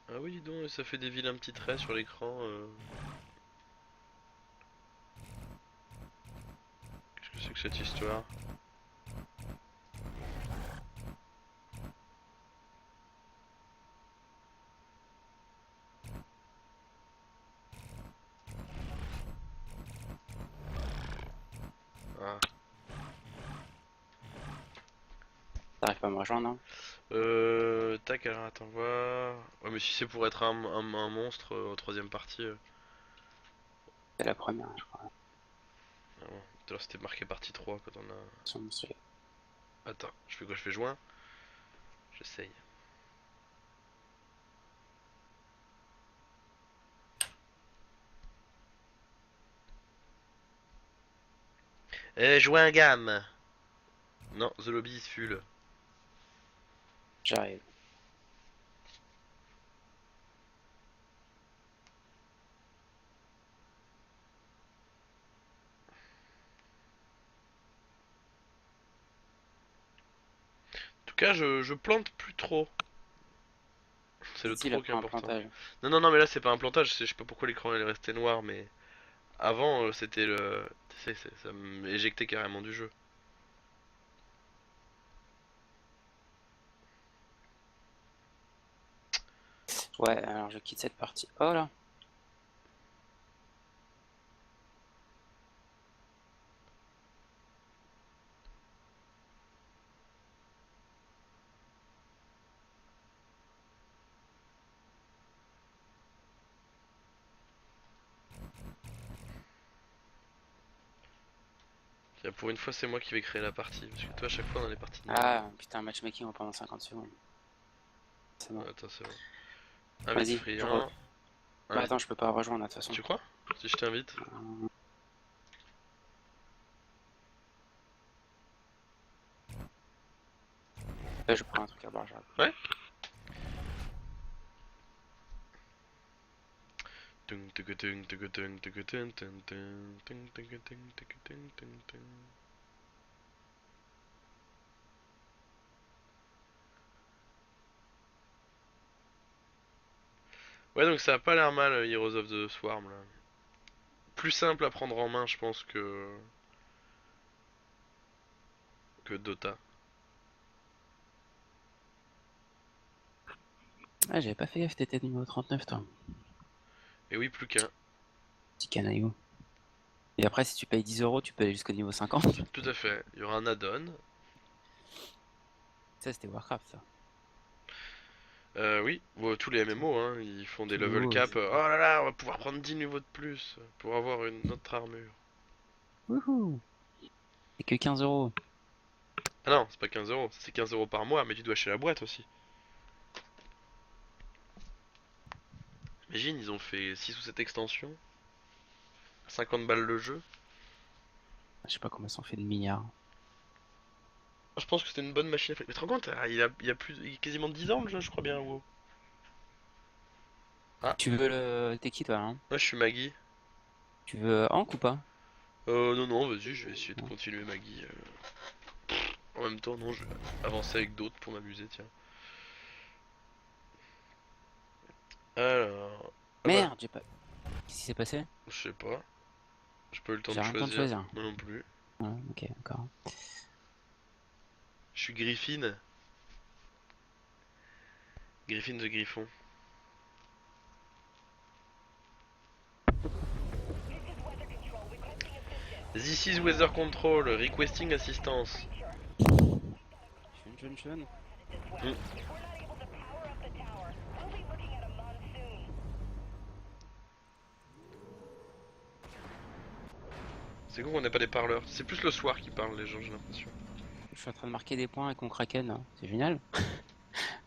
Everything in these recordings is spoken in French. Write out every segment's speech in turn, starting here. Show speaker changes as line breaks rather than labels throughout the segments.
Ah oui, dis donc, ça fait des vilains petits traits sur l'écran. Qu'est-ce que c'est que cette histoire? Ah.
T'arrives pas à me rejoindre, hein?
Tac, alors attends voir. Ouais, mais si c'est pour être un monstre en troisième partie.
C'est la première, je crois.
Ah bon, tout à l'heure c'était marqué partie 3 quand on a.
Sur mon sujet.
Attends, je fais quoi? Je fais joint? J'essaye. Joint gamme! Non, The Lobby is full.
J'arrive.
En tout cas, je plante plus trop. C'est le
Ici, là,
trop qui est
pour un
important.
plantage.
Non, non, non, mais là c'est pas un plantage, je sais pas pourquoi l'écran il est resté noir, mais avant c'était le. Ça m'éjectait carrément du jeu.
Ouais, alors je quitte cette partie. Oh là!
Tiens, pour une fois, c'est moi qui vais créer la partie, parce que toi, à chaque fois, dans les parties de merde.
Ah, putain, matchmaking pendant 50 secondes. C'est bon.
Attends, c'est bon. Invite
Vas-y,
friand.
Bah
Invite.
attends, je peux pas rejoindre, de toute façon.
Tu crois? Si je t'invite.
Là, je prends un truc à boire, j'arrive.
Ouais? Tung, tung, tung, tung, tung, tung, tung, tung, tung, tung, tung, tung, tung, tung, tung, tung. Ouais, donc ça a pas l'air mal, Heroes of the Swarm là. Plus simple à prendre en main, je pense, que Dota.
Ah, j'avais pas fait gaffe, t'étais niveau 39, toi.
Et oui, plus qu'un.
Petit canaillou. Et après, si tu payes 10 euros, tu peux aller jusqu'au niveau 50.
Tout à fait. Il y aura un add-on.
Ça, c'était Warcraft, ça.
Oui, bon, tous les MMO, hein, ils font des
Tous les
level
hauts.
cap. Oh là là, on va pouvoir prendre 10 niveaux de plus pour avoir une autre armure.
Wouhou! C'est que 15 euros.
Ah non, c'est pas 15 euros, c'est 15 euros par mois, mais tu dois acheter la boîte aussi. Imagine, ils ont fait 6 ou 7 extensions, 50 balles le jeu.
Je sais pas comment ça en fait de milliards.
Je pense que c'était une bonne machine à faire. Mais tu te rends compte, il y a plus, il y a quasiment 10 ans le jeu, je crois bien, WoW. Ah,
Tu veux le. T'es qui, toi, hein?
moi je suis Maggie.
Tu veux Hank ou pas?
Non, non, vas-y, je vais essayer de continuer Maggie. En même temps, non, je vais avancer avec d'autres pour m'amuser, tiens. Alors. Ah bah,
Merde, j'ai pas. Qu'est-ce qui s'est passé?
je sais pas. J'ai pas eu le temps
J'ai
de
rien le temps de
choisir.
choisir.
Moi non plus.
Ouais, ok, d'accord.
Je suis Griffin. Griffin de Griffon. This is Weather Control, requesting assistance.
Chun.
Hmm. C'est con qu'on n'ait pas des parleurs. C'est plus le soir qui parlent les gens, j'ai l'impression.
Je suis en train de marquer des points avec mon Kraken, hein. C'est génial.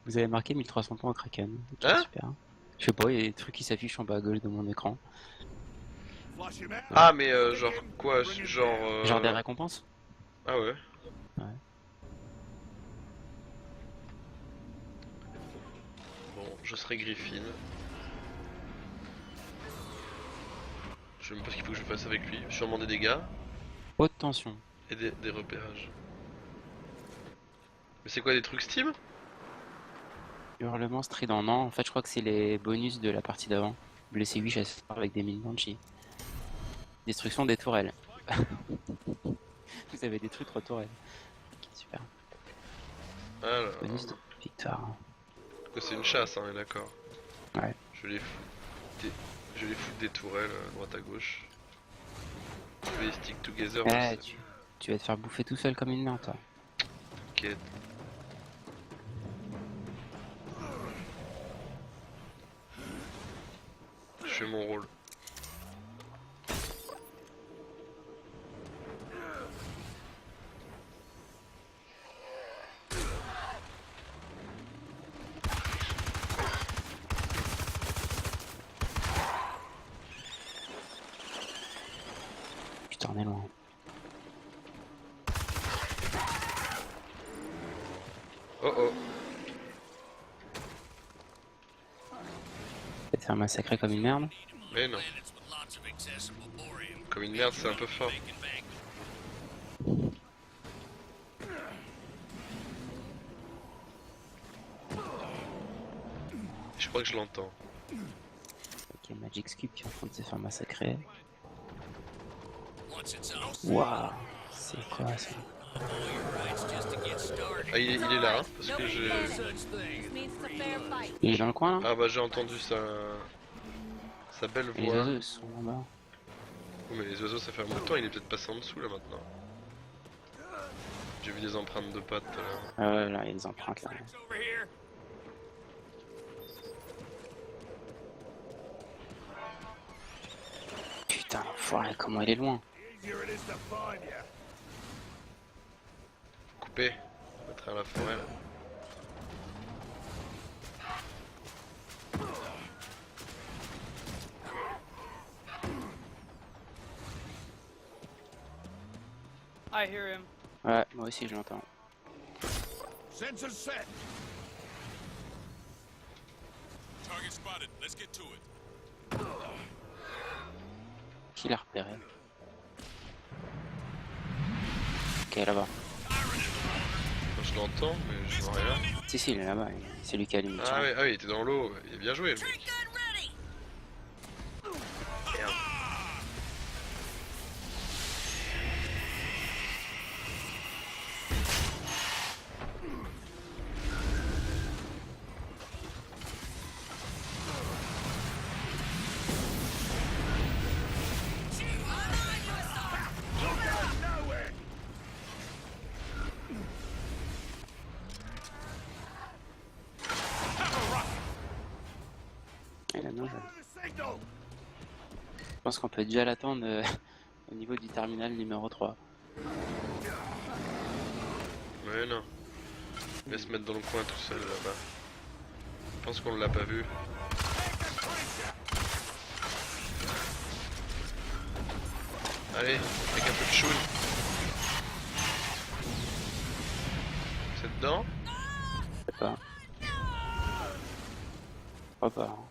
Vous avez marqué 1300 points au Kraken. Ok,
Hein?
super. Je sais pas, il y a des trucs qui s'affichent en bas à gauche de mon écran. Ouais.
Ah, mais genre quoi? Genre.
Genre des récompenses?
Ah ouais.
Ouais.
Bon, je serai Griffin. Je sais même pas ce qu'il faut que je fasse avec lui. Sûrement des dégâts
Haute tension.
et des repérages. Mais c'est quoi des trucs Steam?
Hurlement strident, non, en fait je crois que c'est les bonus de la partie d'avant. Blessé 8 chasseurs avec des mines Banshee. Destruction des tourelles. Vous avez détruit 3 tourelles. Ok, super.
Alors,
Bonus de victoire.
c'est une chasse, hein, on est d'accord.
Ouais.
Je vais les foutre des tourelles à droite à gauche. Je vais les stick together.
Eh, tu vas te faire bouffer tout seul comme une merde, toi.
T'inquiète. Je fais mon rôle.
Putain, on est loin.
Oh oh.
Tu vas te faire massacrer comme une merde.
Mais non. Comme une merde, c'est un peu fort. Je crois que je l'entends.
Ok, Magic Scoop qui est en train de se faire massacrer. Waouh, c'est quoi ça?
Ah, il est là, hein, parce que je...
Il est dans le coin là?
Ah bah j'ai entendu sa belle
Et les
voix.
oiseaux sont là-bas.
Oh, mais les oiseaux ça fait un bout de temps, il est peut-être passé en dessous là maintenant. J'ai vu des empreintes de pattes là.
Ah ouais, là, il y a des empreintes là. Putain, l'enfoiré, comment il est loin.
Coupé, à travers la forêt là.
I hear him.
Ouais, moi aussi je l'entends.
Sensors set.
Target spotted. Let's get to it.
Qui l'a repéré? Ok, là-bas.
Enfin, je l'entends, mais je vois rien.
Si, il est là-bas, c'est lui qui a allumé.
Ah ouais, ah oui, il était dans l'eau, il a bien joué le mec. Merde.
Et là, non, je pense qu'on peut déjà l'attendre au niveau du terminal numéro 3.
Ouais non. Il va se mettre dans le coin tout seul là-bas. Je pense qu'on l'a pas vu. Allez, avec un peu de choune. C'est dedans?
Je sais pas. Je crois pas. Hein.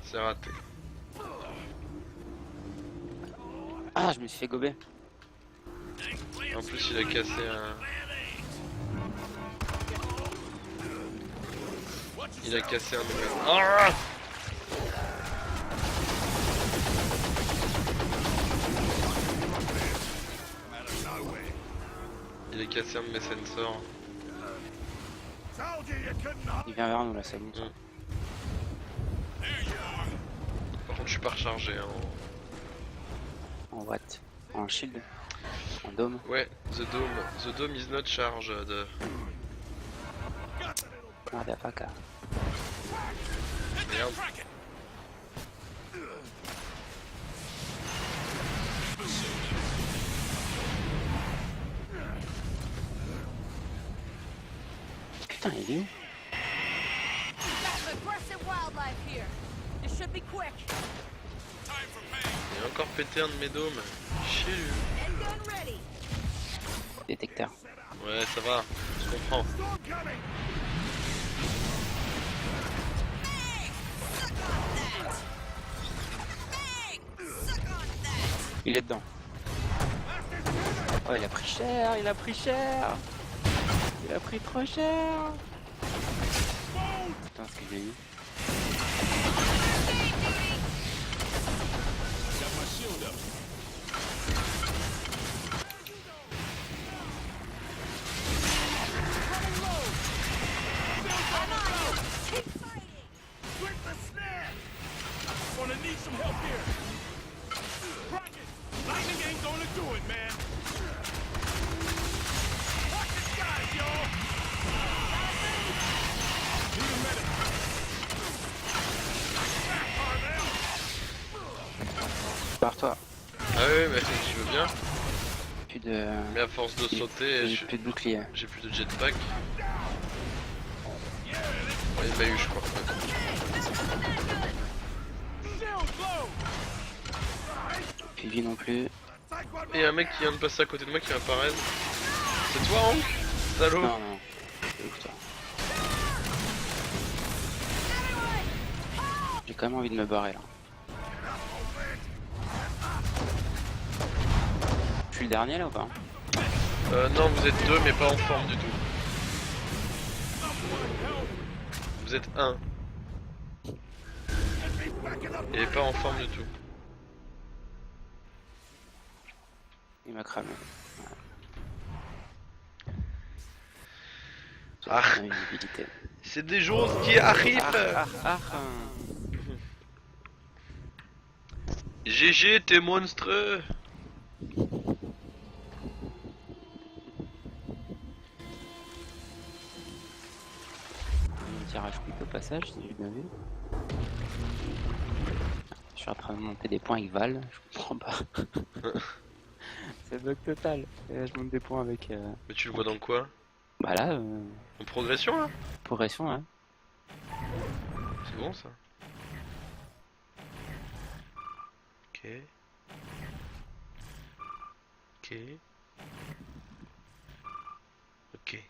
C'est raté.
Ah, je me suis fait gober.
En plus il a cassé un... Il a cassé un numéro. Ah! Il a cassé un de mes sensors.
Il vient vers nous là, c'est bon.
Par contre je suis pas rechargé hein.
En watt. En shield. En dôme.
Ouais, the dome is not charged.
Motherfucker.
Merde.
Putain, il est où?
Il a encore pété un de mes dômes. Chier lui.
Détecteur.
Ouais ça va, je comprends.
Il est dedans. Oh, il a pris cher, il a pris cher. Il a pris trop cher. Putain, ce que j'ai eu.
Got my shield up.
Quit the snare!
Gonna need some help here. Rocket! Lightning ain't gonna do it, man. Watch the skies, y'all! Need a medic. Back, Harvey!
Par toi.
Ah oui, mais tu veux bien.
Plus de.
Mais à force de sauter,
J'ai plus de bouclier.
j'ai plus de jetpack. Ouais, il m'a eu, je crois.
Shield glow!
Plus de vie non plus.
Et y'a un mec qui vient de passer à côté de moi qui m'apparaît. C'est toi, Hank? Salaud.
Non, non. C'est ouf, toi. J'ai quand même envie de me barrer là. Je suis le dernier là ou pas?
Non, vous êtes deux, mais pas en forme du tout. Vous êtes un. Et pas en forme du tout.
Il m'a cramé.
Ah.
Une visibilité.
C'est des choses qui arrivent. GG, t'es monstrueux.
Un tirage quick au passage, si j'ai bien vu. Je suis en train de monter des points avec Val, je comprends pas. C'est bug total. Et là, je monte des points avec.
Mais tu le vois dans quoi?
Bah là,
En progression là?
progression, hein.
C'est bon ça. Ok. Ok. Ok.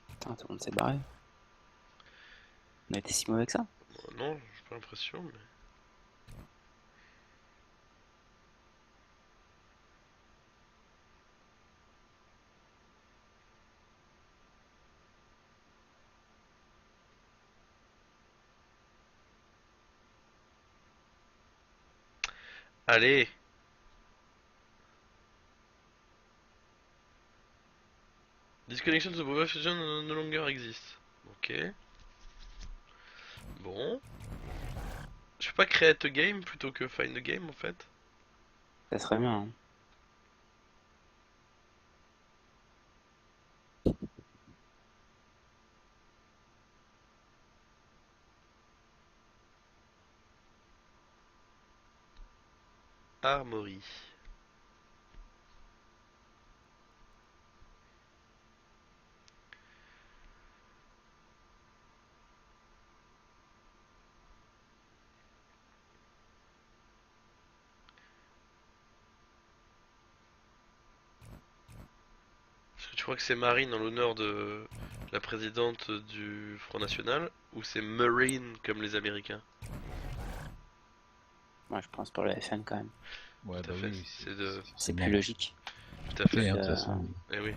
Putain, tout le monde s'est barré. On a été si mauvais que ça?
Non, j'ai pas l'impression, mais. Allez! Disconnection de the Boba Fusion no longer exist. Ok. Bon. Je peux pas create a game plutôt que find a game en fait?
Ça serait bien, hein.
Armory. Est-ce que tu crois que c'est Marine en l'honneur de la présidente du Front National ou c'est Marine comme les Américains?
Moi, je pense pour le FN quand même.
Ouais,
Tout à
bah
fait,
oui,
c'est de...
C'est
bon.
plus logique.
Tout à fait.
Ouais, hein, de toute façon.
Eh oui.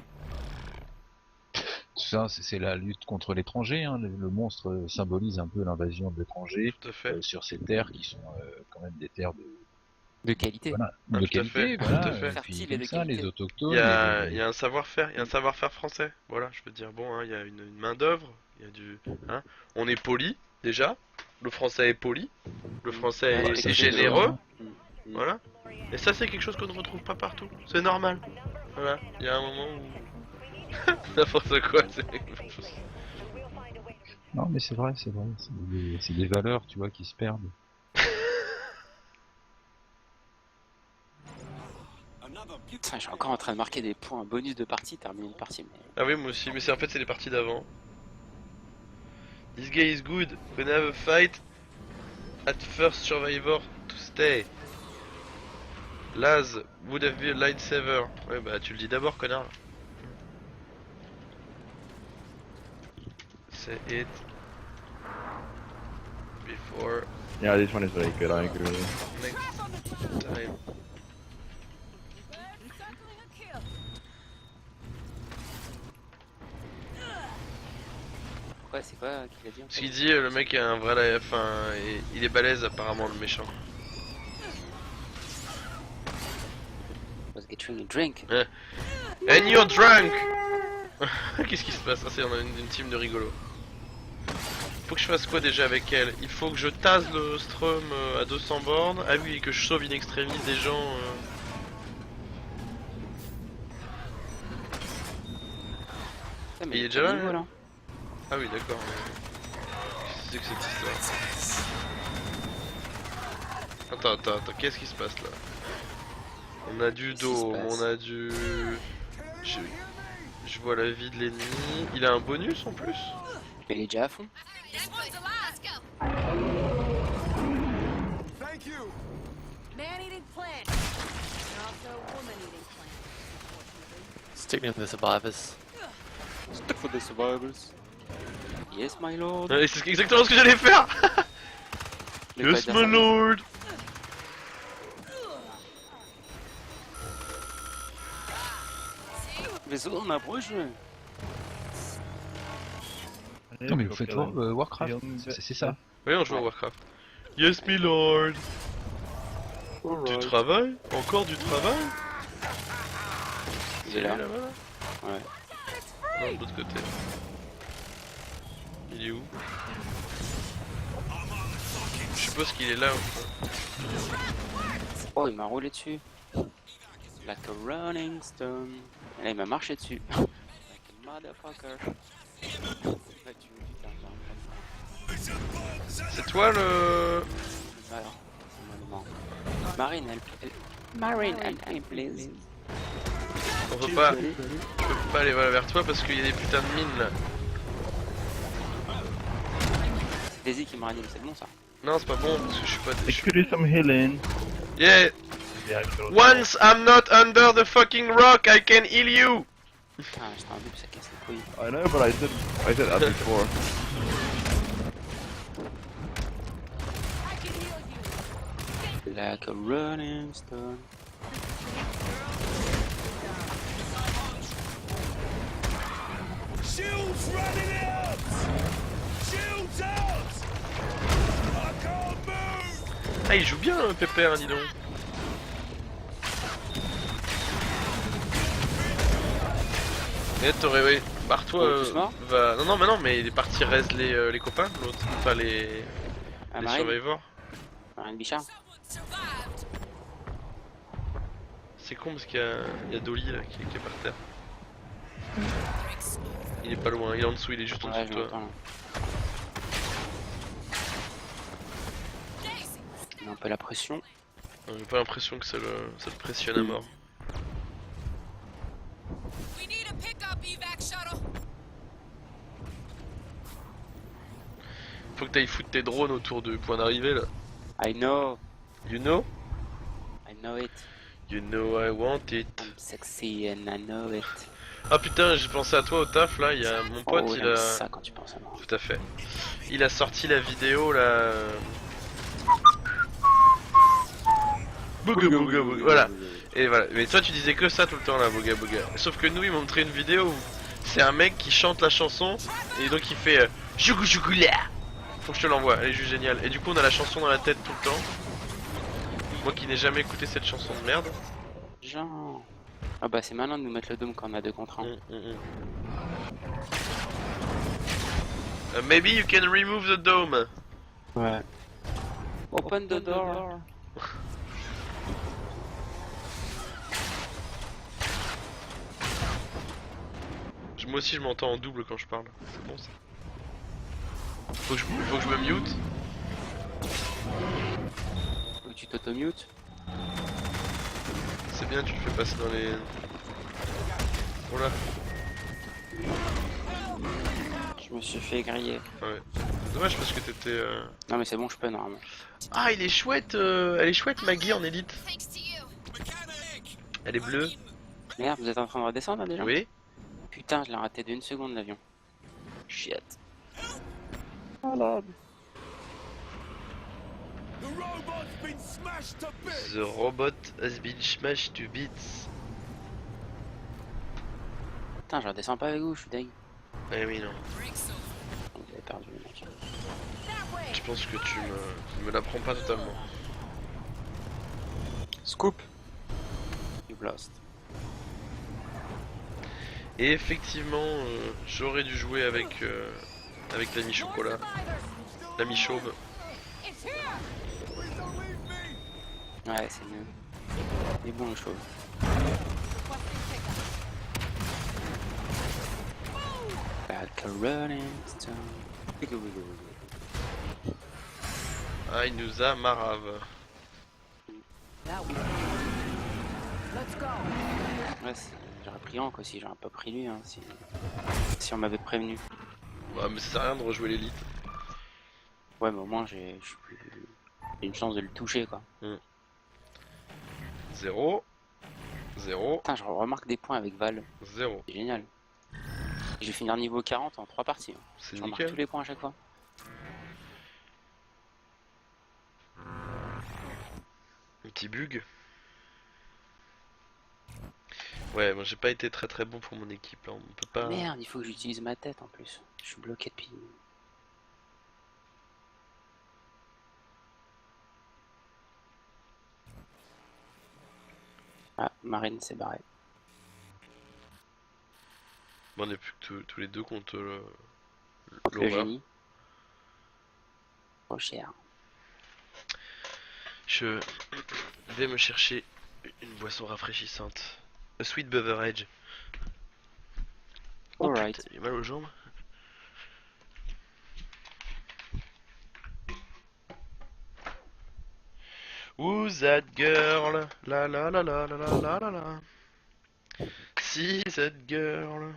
Tout ça, c'est la lutte contre l'étranger. Hein. Le monstre symbolise un peu l'invasion de l'étranger
Tout à fait.
sur ces terres qui sont quand même des terres
De qualité.
voilà,
Ah,
de
tout à
qualité,
fait,
voilà,
tout à fait.
puis
Fertile et
comme
de
ça,
qualité.
les autochtones.
Il y a un savoir-faire français. Voilà, je veux dire, bon, hein, il y a une main d'œuvre, il y a du, hein. On est poli déjà. Le français est poli. Le français
Ouais,
est
c'est
généreux.
Mm.
Voilà. Et ça, c'est quelque chose qu'on ne retrouve pas partout. C'est normal. Voilà. Il y a un moment où n'importe quoi.
Non, mais c'est vrai, c'est des valeurs, tu vois, qui se perdent.
Putain, je suis encore en train de marquer des points bonus de partie, terminer une partie. Mais...
Ah oui, moi aussi. Mais c'est en fait, c'est les parties d'avant. This guy is good. When I have a fight, at first survivor to stay. Laz would have been a lightsaber. Ouais, bah tu le dis d'abord, connard. C'est it. before
Yeah, this one is very good, I agree.
next time.
Pourquoi, c'est quoi qu'il a dit en
Ce
fait
qu'il dit, le mec a un vrai, enfin, il est balèze apparemment le méchant.
Was getting a drink.
And you're drunk. Qu'est-ce qui se passe? Ah, c'est on a une team de rigolos. Faut que je fasse quoi déjà avec elle? Il faut que je tase le Strum à 200 bornes. Ah oui, que je sauve in extremis des gens.
Ouais, mais
Il est
pas
déjà là,
niveau,
lui
là.
Ah oui, d'accord. Qu'est-ce que c'est que cette histoire? Attends, qu'est-ce qui se passe là? On a du
Qu'est-ce qui se
dôme,
passe
on a du... Je vois la vie de l'ennemi. Il a un bonus en plus?
Mais il est déjà à fond.
Thank you.
Man-eating plant. And also woman-eating plant, unfortunately.
Stick in the survivors.
Stick for the survivors. Yes, my lord.
Ouais, c'est exactement ce que j'allais faire.
Mais pas
Yes,
dire
my
ça.
lord.
Mais on approche.
Non mais vous faites Warcraft, c'est ça.
Oui, on joue à Warcraft. Yes, my lord. Du travail? Encore du travail?
Il est là.
là-bas là?
Ouais.
Non, de l'autre côté. Il est où? Je suppose qu'il est là ou pas.
Oh, il m'a roulé dessus. Like a running stone. Et là, il m'a marché dessus. Like a motherfucker. Ouais, tu me dis,
C'est toi le...
alors, c'est moi le mort. Marine, elle, please.
On peut pas... Je peux pas aller vers toi parce qu'il y a des putains de mines là.
C'est Daisy qui me ranime, c'est bon ça.
Non, c'est pas bon parce que je suis pas...
I could do some healing.
Yeah!
Yeah, I could also-
Once I'm not under the fucking rock, I can heal you!
Ah, j'étais un but, ça casse les couilles.
I know, but I did that before.
Like a running stone.
Shields running out! Shields out! I can't move!
Ah, il joue bien, Pépère, dis donc. Et t'aurais, oui. Barre-toi,
On est tous morts
va... Non, mais non, mais il est parti raise les copains, l'autre. Enfin, les
Ah,
les
Marine.
survivors.
Marine Bichard.
C'est con parce qu'il y a Dolly là qui est par terre. Il est pas loin, il est en dessous, il est juste en
Ouais,
dessous
je
de toi.
l'entends. Il met un peu la pression.
J'ai pas l'impression que ça le pressionne à mort.
We need a pickup evac shuttle.
Faut que t'ailles foutre tes drones autour du point d'arrivée là.
I know,
You know?
I know it.
You know I want it.
I'm sexy and I know it.
Ah putain, j'ai pensé à toi au taf là, il y a mon pote,
Oh,
il
j'aime
a...
ça quand tu penses à moi.
Tout à fait. Il a sorti la vidéo là... Booga booga booga, voilà. Et voilà, mais toi tu disais que ça tout le temps là, booga booga. Sauf que nous ils m'ont montré une vidéo où c'est un mec qui chante la chanson et donc il fait Choukou choukou là. Faut que je te l'envoie, elle est juste géniale. Et du coup on a la chanson dans la tête tout le temps. Moi qui n'ai jamais écouté cette chanson de merde.
Genre. Ah bah c'est malin de nous mettre le dôme quand on a 2 contre 1.
Maybe you can remove the dome.
Ouais. Open the door.
Moi aussi je m'entends en double quand je parle, c'est bon ça. Faut que je me mute.
Ou tu t'auto-mute.
C'est bien, tu le fais passer dans les... Oh là.
Je me suis fait griller.
Ouais. Dommage parce que t'étais...
Non mais c'est bon, je peux normalement.
Ah, il est chouette, elle est chouette Maggie en élite. Elle est bleue.
Merde, vous êtes en train de redescendre là déjà?
Oui.
Putain, je l'ai raté d'une seconde l'avion. Shit.
The robot's been smashed to bits.
The robot has been smashed to bits.
Putain, je redescends pas avec vous, je suis deg.
Eh oui, non.
Breaks over.
Vous avez perdu le mec.
That way.
Je pense que tu me l'apprends pas totalement.
Scoop. You've lost.
Et effectivement, j'aurais dû jouer avec l'ami chocolat, l'ami chauve.
It's here.
Please don't leave me.
Ouais, c'est mieux. Il est bon le chauve.
Requesting pickup.
Like a running stone. Wiggle, wiggle, wiggle.
Ah, il nous a marave.
That way. Let's go.
Ouais, j'aurais pris Hank aussi, j'aurais pas pris lui hein, si on m'avait prévenu.
Bah, mais ça sert à rien de rejouer l'élite.
Ouais, mais au moins j'ai une chance de le toucher quoi.
0, 0,
Putain, je remarque des points avec Val,
0.
c'est génial. Je vais finir niveau 40 en 3 parties. Hein.
C'est
Je remarque
nickel.
tous les points à chaque fois.
Un petit bug. Ouais, moi j'ai pas été très bon pour mon équipe là, on peut pas.
Merde, il faut que j'utilise ma tête en plus. Je suis bloqué depuis. Ah, Marine s'est barrée.
Bon, on est plus que tous les deux contre
Le
l'horreur.
génie. Trop cher.
Je vais me chercher une boisson rafraîchissante. A sweet beverage. Oh
Alright.
putain, j'ai mal aux jambes. Who's that girl? La la la la la la la la la. Si cette girl.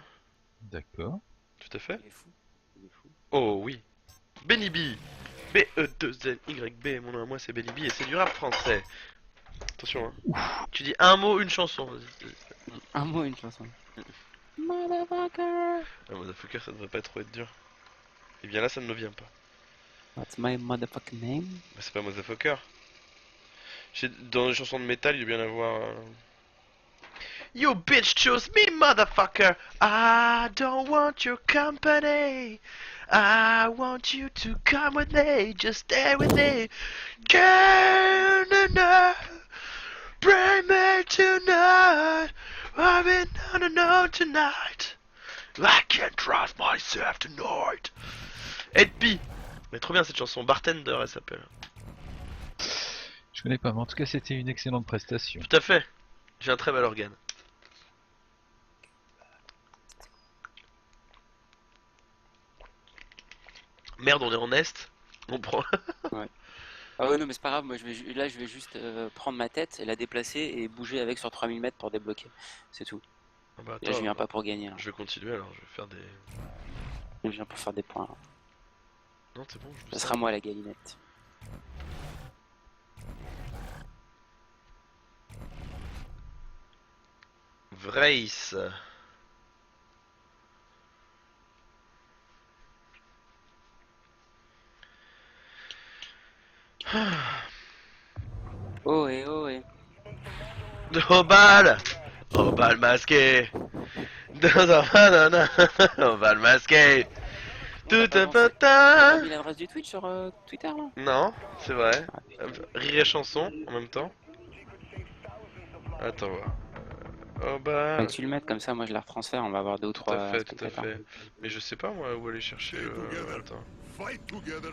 D'accord.
Tout à fait.
Il est fou. Il est fou.
Oh oui. Benny B. B-E-2-N-Y-B. Mon nom à moi c'est Benny B et c'est du rap français. Attention hein. Tu dis un mot, une chanson. Vas-y.
Un mot, une chanson. Motherfucker.
Ah, motherfucker, ça devrait pas trop être dur. Et bien là, ça ne me vient pas.
What's my motherfucking name?
Bah, c'est pas motherfucker. Dans les chansons de métal, il doit bien avoir. You bitch chose me, motherfucker. I don't want your company. I want you to come with me. Just stay with me. Can bring me tonight. I've been on a note tonight. I can't trust myself tonight. Ed P. Mais trop bien cette chanson. Bartender, elle s'appelle.
Je connais pas, mais en tout cas c'était une excellente prestation.
Tout à fait. J'ai un très bel organe. Merde, on est en est. On prend.
Ah ouais, non, mais c'est pas grave, moi je vais juste prendre ma tête et la déplacer et bouger avec sur 3000 mètres pour débloquer. C'est tout.
Ah bah,
Là, je viens pas pour gagner. Là.
Je vais continuer alors, je vais faire des.
Je viens pour faire des points. Là.
Non, c'est bon, je
Ça sera moi la galinette.
Vrace.
Oh et oh et.
Au bal. Au bal masqué. Dans un banana. Au bal masqué. Tout un
T'as
patin.
mis l'adresse du Twitch sur Twitter là?
Non, c'est vrai.
Ah, putain.
Rire et chanson en même temps. Attends, voir. Au bal.
Faut que tu le mettes comme ça, moi je la retransfère, on va avoir 2 ou
Tout
3
à fait, tout à
spectateurs.
fait. Mais je sais pas moi où aller chercher le. Attends.
Fight together.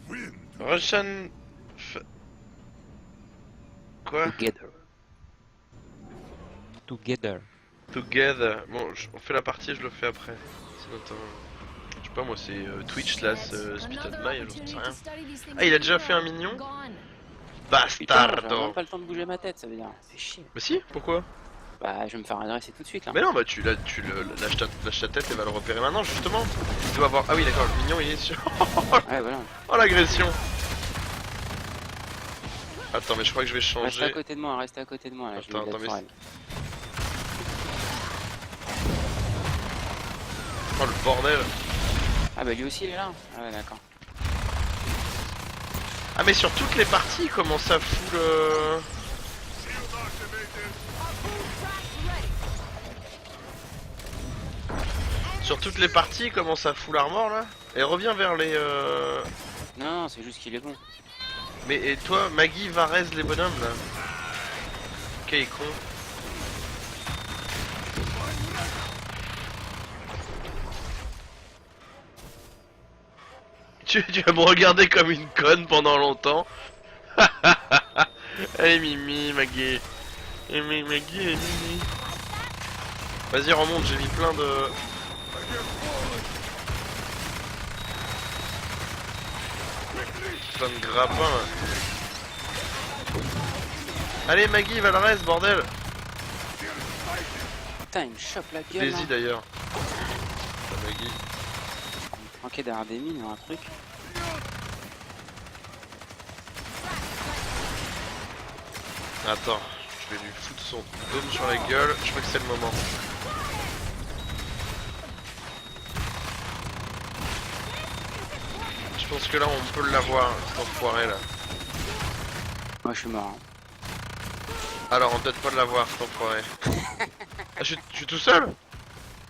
Win.
Russian. Quoi?
Together. Together.
Together. Bon, on fait la partie, je le fais après. Sinon, attends. Je sais pas moi, c'est Twitch slash Spitted My, j'en sais rien. Ah, il a déjà fait un mignon?
Putain, j'ai
Bastardo.
vraiment pas le temps de bouger ma tête, ça veut dire. C'est chier.
Mais si, pourquoi?
Bah, je vais me faire adresser tout de suite là.
Mais non, bah tu lâches ta tête et va le repérer maintenant, justement. Tu dois avoir. Ah oui, d'accord, le mignon il est sur.
Ouais, voilà.
Oh l'agression. Attends, mais je crois que je vais
Reste à
changer.
côté de moi, reste à côté de moi là. Je
Attends,
vais
attends,
mettre
mais
sur elle.
Oh le bordel.
Ah bah lui aussi il est là. Ah ouais, d'accord.
Ah mais sur toutes les parties, comment ça fout le... Sur toutes les parties, comment ça fout l'armor là? Et reviens vers les...
Non, c'est juste qu'il est bon.
Mais et toi, Maggie va raise les bonhommes là. Quel con. Tu vas me regarder comme une conne pendant longtemps. Allez Mimi, Maggie. Maggie et Mimi. Vas-y remonte, j'ai mis plein de... Plein de grappins là. Allez Maggie, va le reste, bordel.
Putain, il me chope la gueule.
Daisy
là.
d'ailleurs. Maggie.
Manquer derrière des mines ou un truc.
Attends, je vais lui foutre son dôme sur la gueule, je crois que c'est le moment. Je pense que là on peut l'avoir, cet enfoiré là.
Moi je suis mort. Hein.
Alors on peut peut-être pas l'avoir cet enfoiré. Ah, je suis tout seul?
Ouais,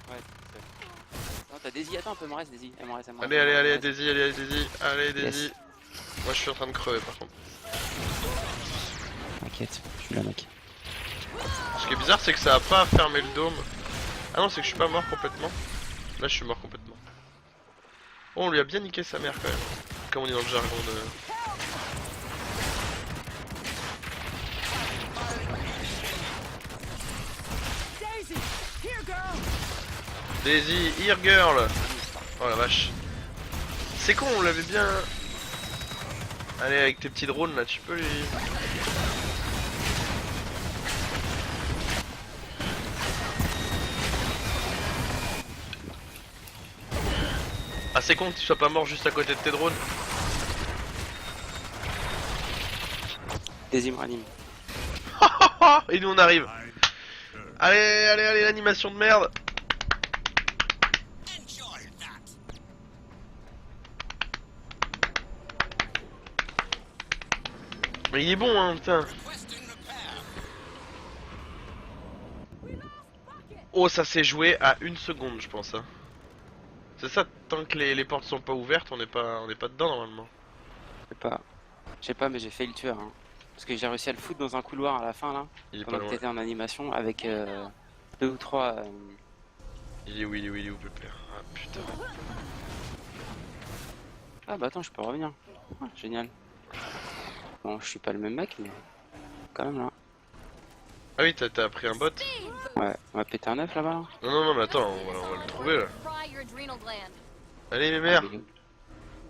c'est ça. Non, t'as Daisy, attends, un peu, me reste Daisy. Elle me reste.
Allez Daisy, allez Daisy. Moi je suis en train de crever par contre.
T'inquiète, je suis là mec.
Ce qui est bizarre c'est que ça a pas fermé le dôme. Ah non, c'est que je suis pas mort complètement. Là je suis mort complètement. Oh, on lui a bien niqué sa mère quand même. Comme on est dans le jargon de...
Daisy, here, girl.
Daisy, here girl. Oh la vache. C'est con, on l'avait bien... Allez, avec tes petits drones là, tu peux les... Ah c'est con que tu sois pas mort juste à côté de tes drones.
Daisy me ranime.
Et nous on arrive. Allez, l'animation de merde. Mais il est bon hein, putain. Oh, ça s'est joué à 1 seconde je pense hein. C'est ça, tant que les portes sont pas ouvertes, on n'est pas dedans normalement.
Je sais pas, mais j'ai failli le tuer. Hein. Parce que j'ai réussi à le foutre dans un couloir à la fin là.
Il est pas
Pendant que
loin.
t'étais en animation avec 2 ou 3.
Il est où pépère? Ah putain.
Ah bah attends, je peux revenir. Ah, génial. Bon, je suis pas le même mec, mais quand même là.
Ah oui, t'as pris un bot?
Ouais, on va péter un œuf là-bas. Là.
Non, mais attends, on va le trouver là.
Fry your adrenal gland.
Allez mes mères.
Ah,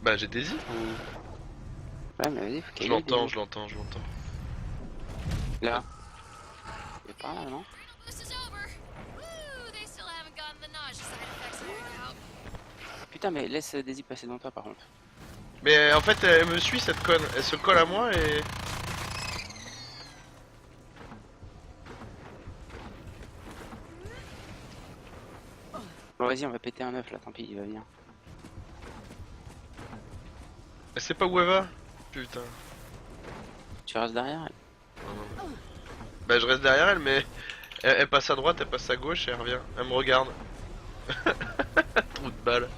Bah j'ai Daisy.
Ouais, mais vas-y, faut
Je
qu'elle
l'entends,
aille,
je l'entends.
Là. Il est par là, non?
This is over. Woo, they still haven't gotten the nausea side effects figured out.
Putain, mais laisse Daisy passer devant toi par contre.
Mais en fait, elle me suit cette conne. Elle se colle à moi et...
Bon, vas-y, on va péter un œuf là, tant pis, il va venir.
Elle sait pas où elle va? Putain.
Tu restes derrière?
Bah je reste derrière elle, mais... Elle passe à droite, elle passe à gauche et elle revient. Elle me regarde. Trou de balle.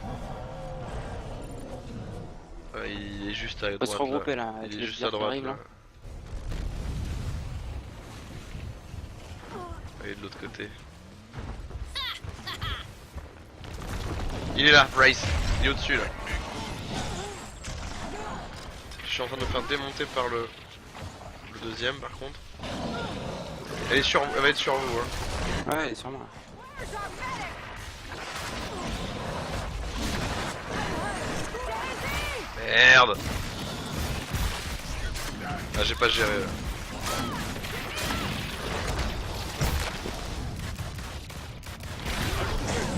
Ouais, il est juste à droite.
Faut se regrouper là,
Il
tu
est
veux
juste
dire
à
qu'il
droite.
arrive,
Là.
là.
Il est de l'autre côté. Il est là, Bryce. Il est au-dessus là. Je suis en train de me faire démonter par le deuxième par contre. Elle va être sur vous hein.
Ouais, sûrement.
Merde. Ah j'ai pas géré là.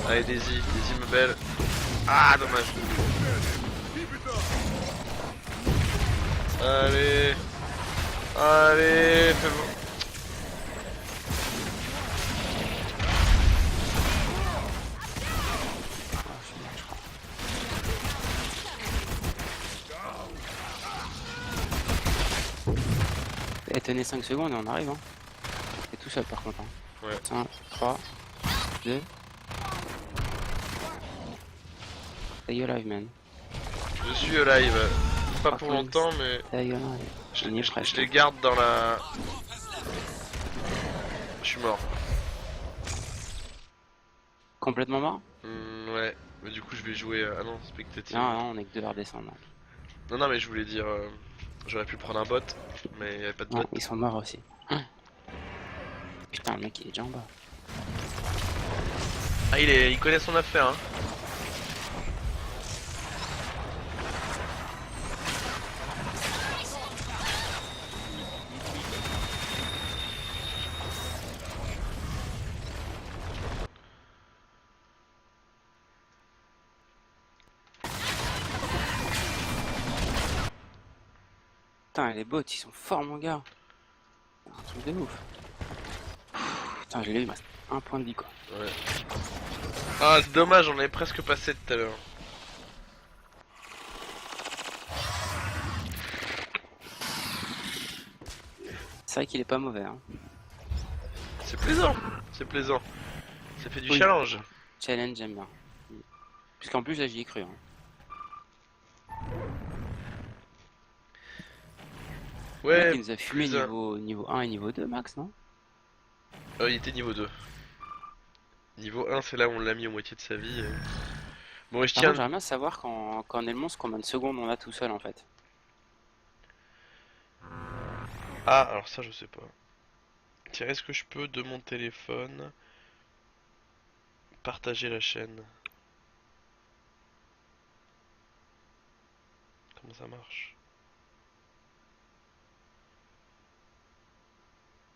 Allez Daisy ma belle. Ah dommage. Allez. Allez, fais-moi.
Eh, tenez 5 secondes et on arrive, hein. C'est tout seul par contre, hein.
Ouais.
5, 3, 2. Stay alive, man.
Je suis live. Pas pour
Fucking
longtemps, mais
Stay alive. On y est
je
presque.
les garde dans la. Je suis mort.
Complètement mort?
Ouais. Mais du coup, je vais jouer. Ah non, spectative.
Non, non, on est que 2 à redescendre.
Non, non, mais je voulais dire. J'aurais pu prendre un bot, mais il n'y avait pas de bot.
Non, ils sont morts aussi. Hein. Putain, le mec il est déjà en bas.
Ah, il connaît son affaire, hein.
Putain, les bots ils sont forts, mon gars. C'est un truc de ouf. Putain, je l'ai eu, il me reste un point de vie quoi.
Ouais. Ah, c'est dommage, on avait presque passé tout à l'heure.
C'est vrai qu'il est pas mauvais, hein.
C'est plaisant, c'est plaisant. Ça fait du
Oui.
challenge.
Challenge, j'aime bien. Puisqu'en plus, là, j'y ai cru. Hein. Le mec,
Ouais,
il nous a fumé
plus un.
niveau 1 et niveau 2, max, non?
Il était niveau 2. Niveau 1, c'est là où on l'a mis à moitié de sa vie. Bon, et je
Par contre,
tiens.
j'aimerais bien savoir quand on est le monstre, combien de secondes on a tout seul, en fait.
Ah, alors ça, je sais pas. Tiens, est-ce que je peux, de mon téléphone, partager la chaîne? Comment ça marche?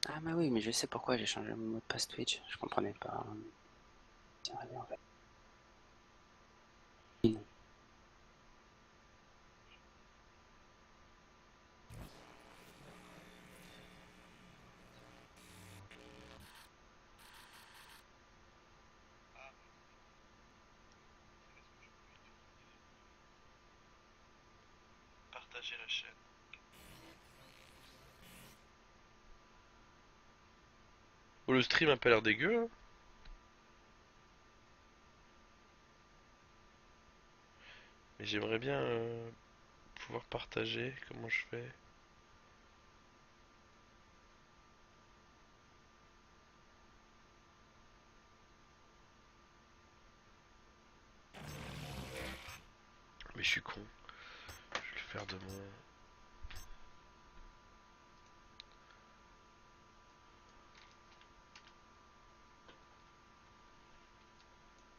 Ah, bah oui, mais je sais pourquoi j'ai changé mon mot de passe Twitch. Je comprenais pas. Tiens, allez, en fait.
Partager la chaîne. Oh, le stream a pas l'air dégueu, hein. Mais j'aimerais bien pouvoir partager. Comment je fais? Mais je suis con. Je vais le faire de mon.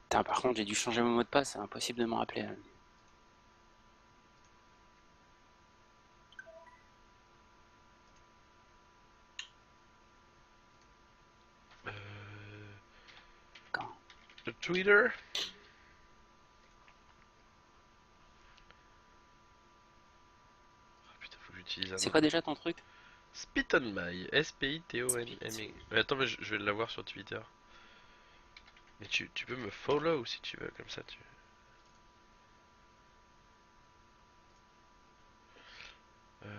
Putain, par contre, j'ai dû changer mon mot de passe, c'est impossible de me rappeler. Là. Quand
Le Twitter. Ah, putain, faut que j'utilise un
C'est
autre.
quoi déjà ton truc?
Spitonmy. S-P-I-T-O-N-M-E. Attends, mais je vais l'avoir sur Twitter. Mais tu peux me follow si tu veux, comme ça tu. Euh...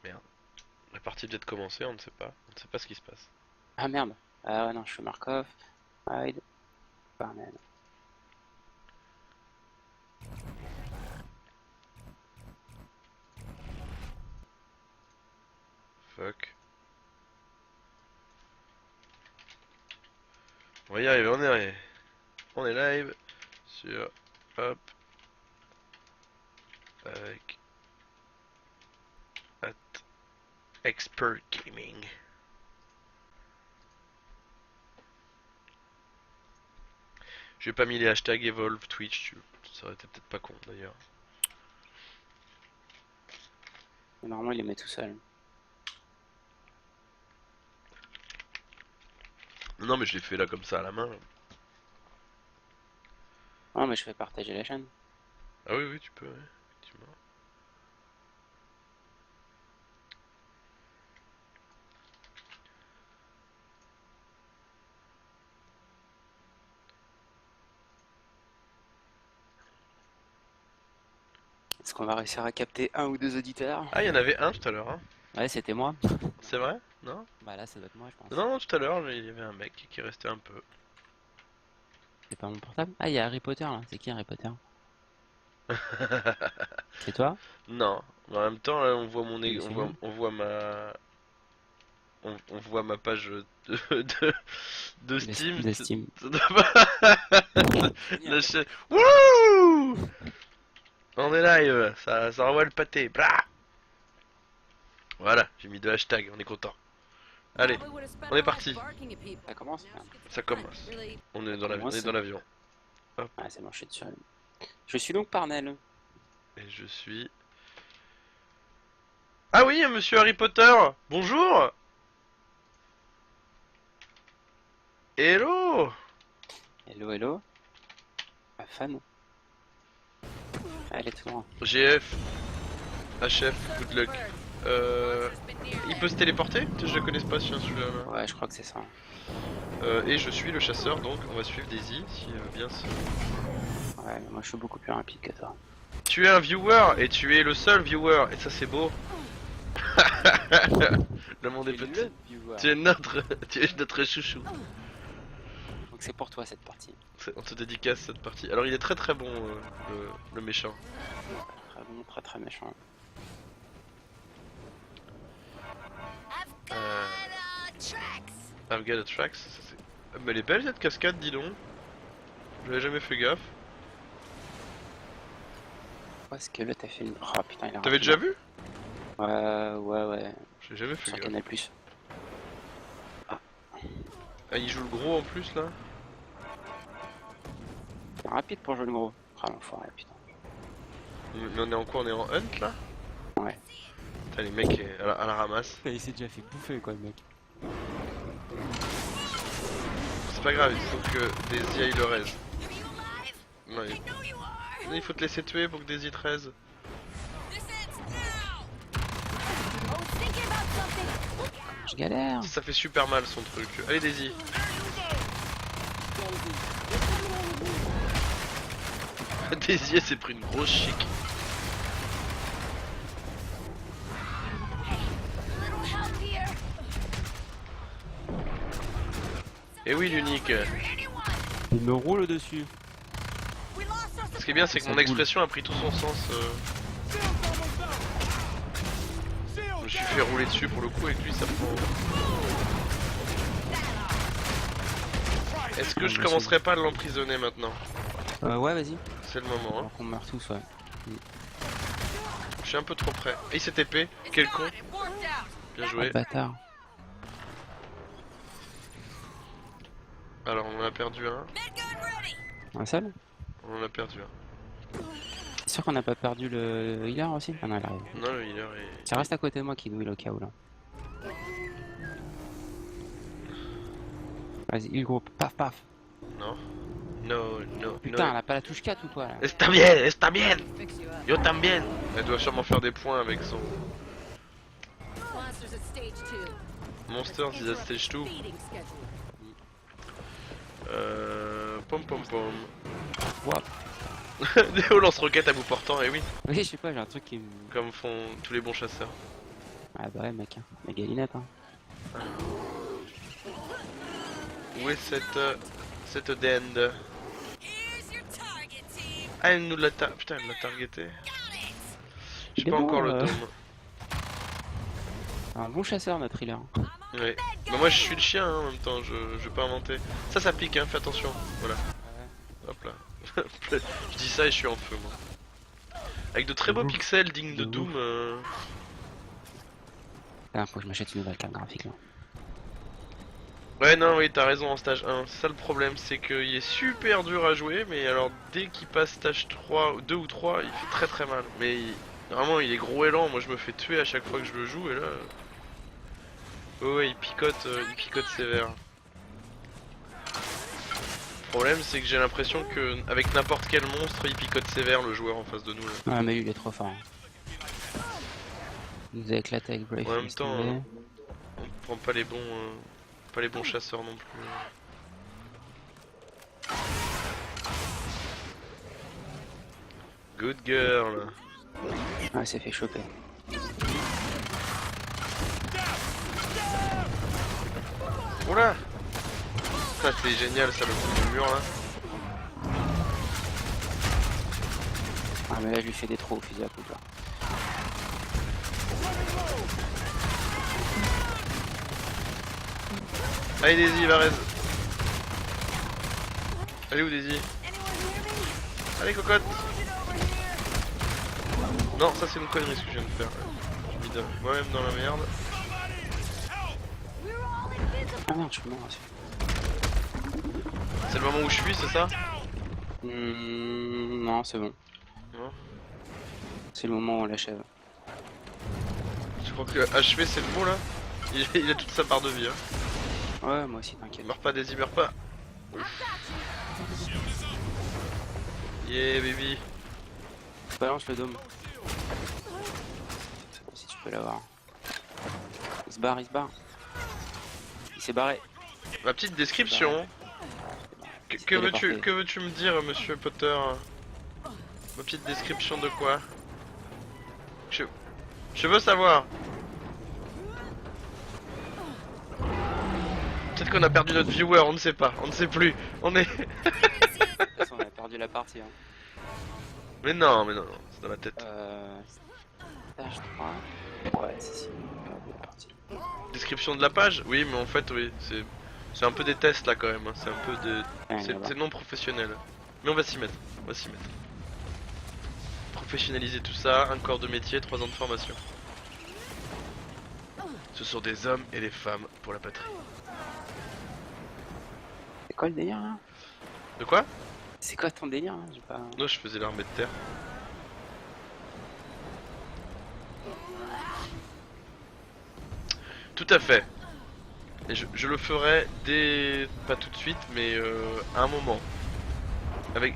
Merde. La partie vient de commencer, on ne sait pas. On ne sait pas ce qui se passe.
Ah merde. Ah ouais, non, je fais Markov. Hide. Barman.
Fuck. On va y arriver, on est live sur hop avec at expert gaming. J'ai pas mis les hashtags Evolve Twitch, ça aurait été peut-être pas con d'ailleurs.
Normalement, il les met tout seul.
Non mais je l'ai fait là comme ça à la main.
Ah, mais je fais partager la chaîne.
Ah oui oui tu peux, ouais, effectivement.
Est-ce qu'on va réussir à capter un ou deux auditeurs?
Ah, il y en avait un tout à l'heure, hein.
Ouais, c'était moi.
C'est vrai? Non?
Bah là, ça doit être moi, je pense.
Non, tout à l'heure, il y avait un mec qui restait un peu.
C'est pas mon portable? Ah, il y a Harry Potter là. C'est qui Harry Potter? C'est toi?
Non, mais en même temps, là, on voit
Mais c'est moi.
on voit ma, on voit ma page de Steam.
De Steam.
La chaîne. Wouh! On est live, ça envoie le pâté. Blah. Voilà, j'ai mis 2 hashtags, on est content. Allez, on est parti.
Ça commence? Merde.
Ça commence. On est dans
Moi, c'est-
l'avion.
Ah, c'est bon, je suis dessus. Je suis donc Parnell.
Et je suis. Ah oui, monsieur Harry Potter. Bonjour. Hello.
Hello, hello. Ma fan. Ah, elle est tout loin.
GF. HF, good luck. Il peut se téléporter? Je le connais pas si celui-là.
Ouais, je crois que c'est ça.
Et je suis le chasseur, donc on va suivre Daisy si elle veut bien se...
Ouais, mais moi je suis beaucoup plus rapide que toi.
Tu es un viewer et tu es le seul viewer et ça c'est beau. Le monde est petit. Tu es notre chouchou.
Donc c'est pour toi cette partie.
On te dédicace cette partie. Alors il est très très bon le méchant.
Très bon, très très méchant.
I've got a tracks. Mais elle est belle cette cascade, dis donc. J'avais jamais fait gaffe.
Où est-ce que là t'as fait une... Oh putain, il a
T'avais déjà vu?
Ouais.
J'ai jamais fait
Sur
gaffe.
Canal+.
Ah, il joue le gros en plus là?
C'est rapide pour jouer le gros. Ah l'enfoiré, putain.
Mais on est en quoi? On est en hunt là?
Ouais.
Putain, les mecs à la ramasse.
Il s'est déjà fait bouffer quoi le mec.
C'est pas grave, il faut que Daisy aille le raise. Non, il faut te laisser tuer pour que Daisy te raise.
Je galère.
Ça fait super mal son truc. Allez Daisy. Daisy elle s'est pris une grosse chic. Et oui l'unique.
Il me roule dessus.
Ce qui est bien c'est que mon expression a pris tout son sens. Je me suis fait rouler dessus pour le coup avec lui ça prend. Est-ce que je commencerai pas à l'emprisonner maintenant?
Ouais, vas-y.
C'est le moment hein.
Alors qu'on meurt tous, ouais.
Je suis un peu trop près. Et cette épée, quel con. Bien
Oh,
joué.
bâtard.
Alors on en a perdu un.
Un seul?
On en a perdu un.
C'est sûr qu'on n'a pas perdu le healer aussi? Ah non, il arrive.
Non le healer est...
Ça reste à côté de moi qui douille au cas où là. Vas-y, heal groupe. Paf paf.
Non. No.
Putain, elle a pas la touche 4 ou quoi là?
Está bien. Yo también. Elle doit sûrement faire des points avec son... Monsters is at stage 2. Pom.
What?
Des lance-roquettes à bout portant, et oui.
Oui, je sais pas, j'ai un truc qui me...
Comme font tous les bons chasseurs.
Ah bah ouais mec, hein. La galinette hein.
Où est cette dinde? Ah elle nous l'a putain elle l'a targeté. J'ai
Il est
pas
bon,
encore le tome.
Un bon chasseur notre healer.
Ouais. Bah moi je suis le chien hein, en même temps, je vais pas inventer. Ça pique hein, fais attention. Voilà. Hop là. Je dis ça et je suis en feu moi. Avec de très beaux pixels dignes de Doom.
Ah, faut que je m'achète une nouvelle carte graphique là.
Ouais non oui t'as raison en stage 1. C'est ça le problème, c'est qu'il est super dur à jouer, mais alors dès qu'il passe stage 3, 2 ou 3, il fait très mal. Mais normalement il est gros et lent, moi je me fais tuer à chaque fois que je le joue et là... Ouais il picote sévère. Le problème c'est que j'ai l'impression que avec n'importe quel monstre il picote sévère le joueur en face de nous là.
Ah mais lui il est trop fort. Hein. Il nous a éclaté avec Brave.
En même temps, on prend pas les bons chasseurs non plus. Good girl.
Ouais, c'est fait choper.
Oula. Ça c'est génial ça, le coup du mur là.
Ah mais là je lui fais des trous au fusil à pompe là.
Allez Daisy, Varese. Allez où Daisy? Allez cocotte. Non, ça c'est une connerie ce que je viens de faire. J'ai mis moi-même dans la merde.
Ah merde, je suis mort aussi.
C'est le moment où je suis, c'est ça?
Non, c'est bon.
Non.
C'est le moment où on l'achève.
Je crois que achever c'est le mot là. Il a toute sa part de vie. Hein.
Ouais, moi aussi, t'inquiète.
Meurs pas Daisy, meurs pas. Yeah baby.
Balance le dôme. Si tu peux l'avoir. Il se barre, il se barre. Il s'est barré.
Ma petite description. Que veux-tu me dire, monsieur Potter? Ma petite description de quoi? Je veux savoir. Peut-être qu'on a perdu notre viewer, on ne sait pas, on ne sait plus. On est.
De toute façon, on a perdu la partie. Hein.
Mais non, c'est dans la tête.
Page 3. Ouais, si, on a perdu la partie.
Description de la page? Oui, mais en fait, oui, c'est un peu des tests là quand même. Hein. C'est un peu de.
Ouais,
C'est non professionnel. Mais on va s'y mettre, on va s'y mettre. Professionnaliser tout ça, un corps de métier, 3 ans de formation. Ce sont des hommes et des femmes pour la patrie.
C'est quoi le délire là?
De quoi?
C'est quoi ton délire là? J'ai pas...
Non, je faisais l'armée de terre. Tout à fait. Et je le ferai dès... pas tout de suite, mais à un moment.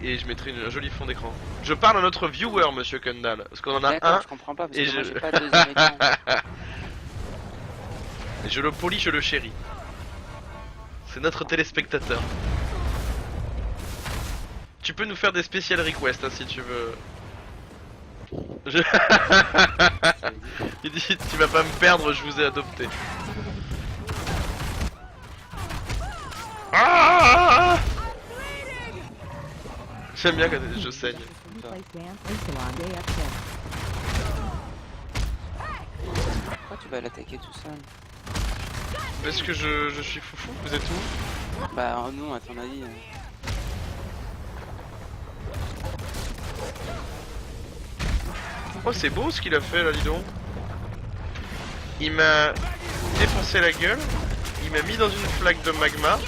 Et je mettrai un joli fond d'écran. Je parle à notre viewer, monsieur Kundal. Parce qu'on en a
D'accord,
un.
je comprends pas parce
et
que moi
je-
j'ai pas de deuxième écran.
Et je le polis, je le chéris. C'est notre téléspectateur. Tu peux nous faire des spécial requests hein, si tu veux. Je- Il dit tu vas pas me perdre, je vous ai adopté. Ah J'aime bien quand je saigne.
Pourquoi tu vas l'attaquer tout seul?
Parce que je suis foufou, vous êtes où?
Bah non, à ton avis.
Oh c'est beau ce qu'il a fait là, dis donc. Il m'a défoncé la gueule, il m'a mis dans une flaque de magma,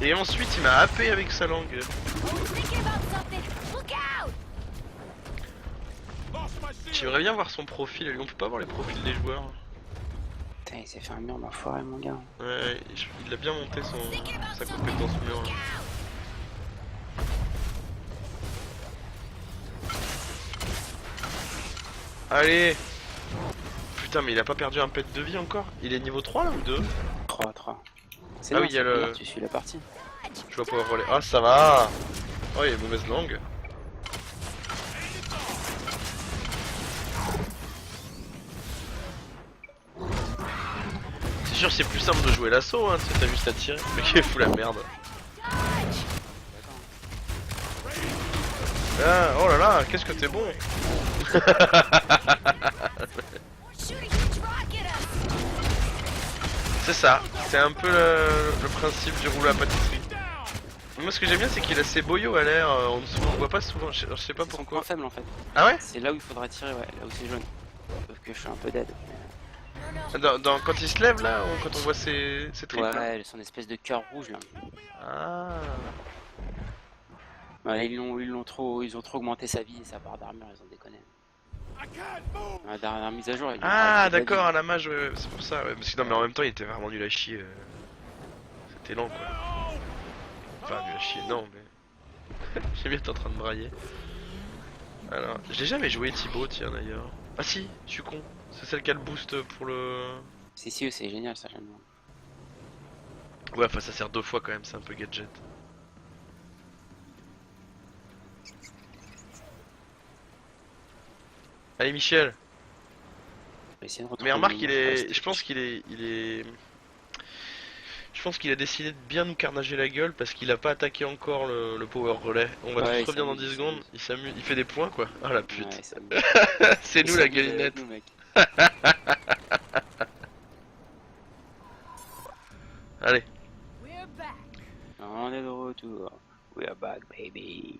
et ensuite il m'a happé avec sa langue.
Thinking about something. Look out!
Lost my shield.
J'aimerais bien voir son profil, et on peut pas voir les profils des joueurs.
Putain, il s'est fait un mur d'enfoiré, mon gars.
Ouais, il a bien monté sa compétence mur. Hein. Allez. Putain mais il a pas perdu un pet de vie encore? Il est niveau 3 là ou 2?
3. C'est
Ah
bien,
oui, il y a
c'est
le-
bien, tu suis la partie.
Je vais pouvoir voler. Ah ça va. Oh il y a une mauvaise langue. C'est sûr c'est plus simple de jouer l'assaut hein, si t'as juste à tirer. Mais qui fout la merde. Ah, oh là là, qu'est-ce que t'es bon.
Shoot a huge rocket at us!
C'est ça, c'est un peu le principe du rouleau à pâtisserie. Moi ce que j'aime bien c'est qu'il a ses boyaux à l'air en dessous, on le voit pas souvent, je sais pas
Ils sont
pourquoi.
point faibles en fait.
Ah ouais?
C'est là où il faudra tirer, ouais, là où c'est jaune. Sauf que je suis un peu dead.
Quand il se lève là, ou quand on voit ses tripes là.
Ouais, son espèce de cœur rouge là.
Ah.
Ouais, ils ont trop augmenté sa vie et sa barre d'armure, ils ont déconné.
I can't move.
Dans la dernière mise à jour, ils lui ont
Ah
rajouté de la
d'accord,
vie.
à la mage, ouais, c'est pour ça, ouais. Parce que non mais en même temps il était vraiment nul à chier. C'était lent quoi. Enfin nul à chier, non mais... J'aime bien être en train de brailler. Alors, j'ai jamais joué Thibaut, tiens d'ailleurs. Ah si, je suis con. C'est celle qui a le boost pour le...
Si, c'est génial ça, j'aime bien.
Ouais, enfin ça sert 2 fois quand même, c'est un peu gadget. Allez Michel.
Je vais essayer de retrouver
Mais remarque
mon
qu'il
mot de passe,
est... Je pense qu'il est... Je pense qu'il a décidé de bien nous carnager la gueule parce qu'il a pas attaqué encore le power relais. On va
Ouais,
tous
il
revenir dans
s'amuse,
10
il
secondes, il s'amuse, il fait des points quoi. Ah la pute.
Ouais, ça me-
C'est nous
ça
la
me fait avec
galinette.
nous, mec.
Allez.
We're back.
On est de retour. We are back, baby.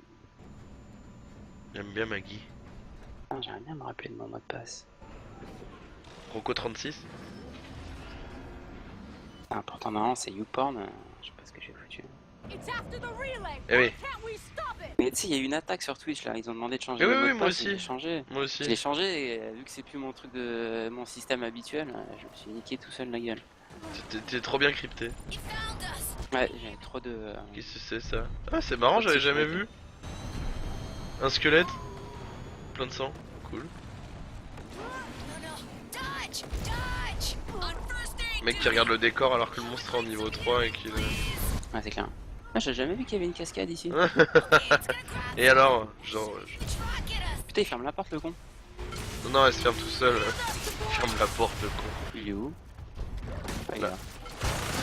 J'aime bien Maggie.
Ah, j'aimerais bien me rappeler de mon mot de passe.
Rocco 36.
Ah, pourtant, non, c'est YouPorn. Je sais pas ce que j'ai foutu.
It's after the relay.
Eh oui.
Why can't we stop it?
Mais tu sais, il y a eu une attaque sur Twitch là. Ils ont demandé de changer
Eh
le
oui,
mot
oui,
de
moi
passe.
aussi.
Je l'ai changé.
Moi
Je l'ai
aussi.
changé et vu que c'est plus mon truc de mon système habituel, je me suis niqué tout seul la gueule.
T'es trop bien crypté.
He found us.
Ouais, j'avais trop de.
Qu'est-ce que c'est ça? Ah c'est marrant, j'avais jamais vu. Un squelette. Plein de sang. Cool.
No, no. Dodge! Dodge! On first aid.
Mec qui regarde le décor alors que le monstre est en niveau 3 et qu'il...
Ouais, c'est clair. Ah, j'ai jamais vu qu'il y avait une cascade ici.
Et alors, genre...
Truck at us.
Putain, il ferme la porte le con.
Non, elle se ferme tout seul. Ferme la porte, le con.
Il est où? Ah, il est
Là.
là.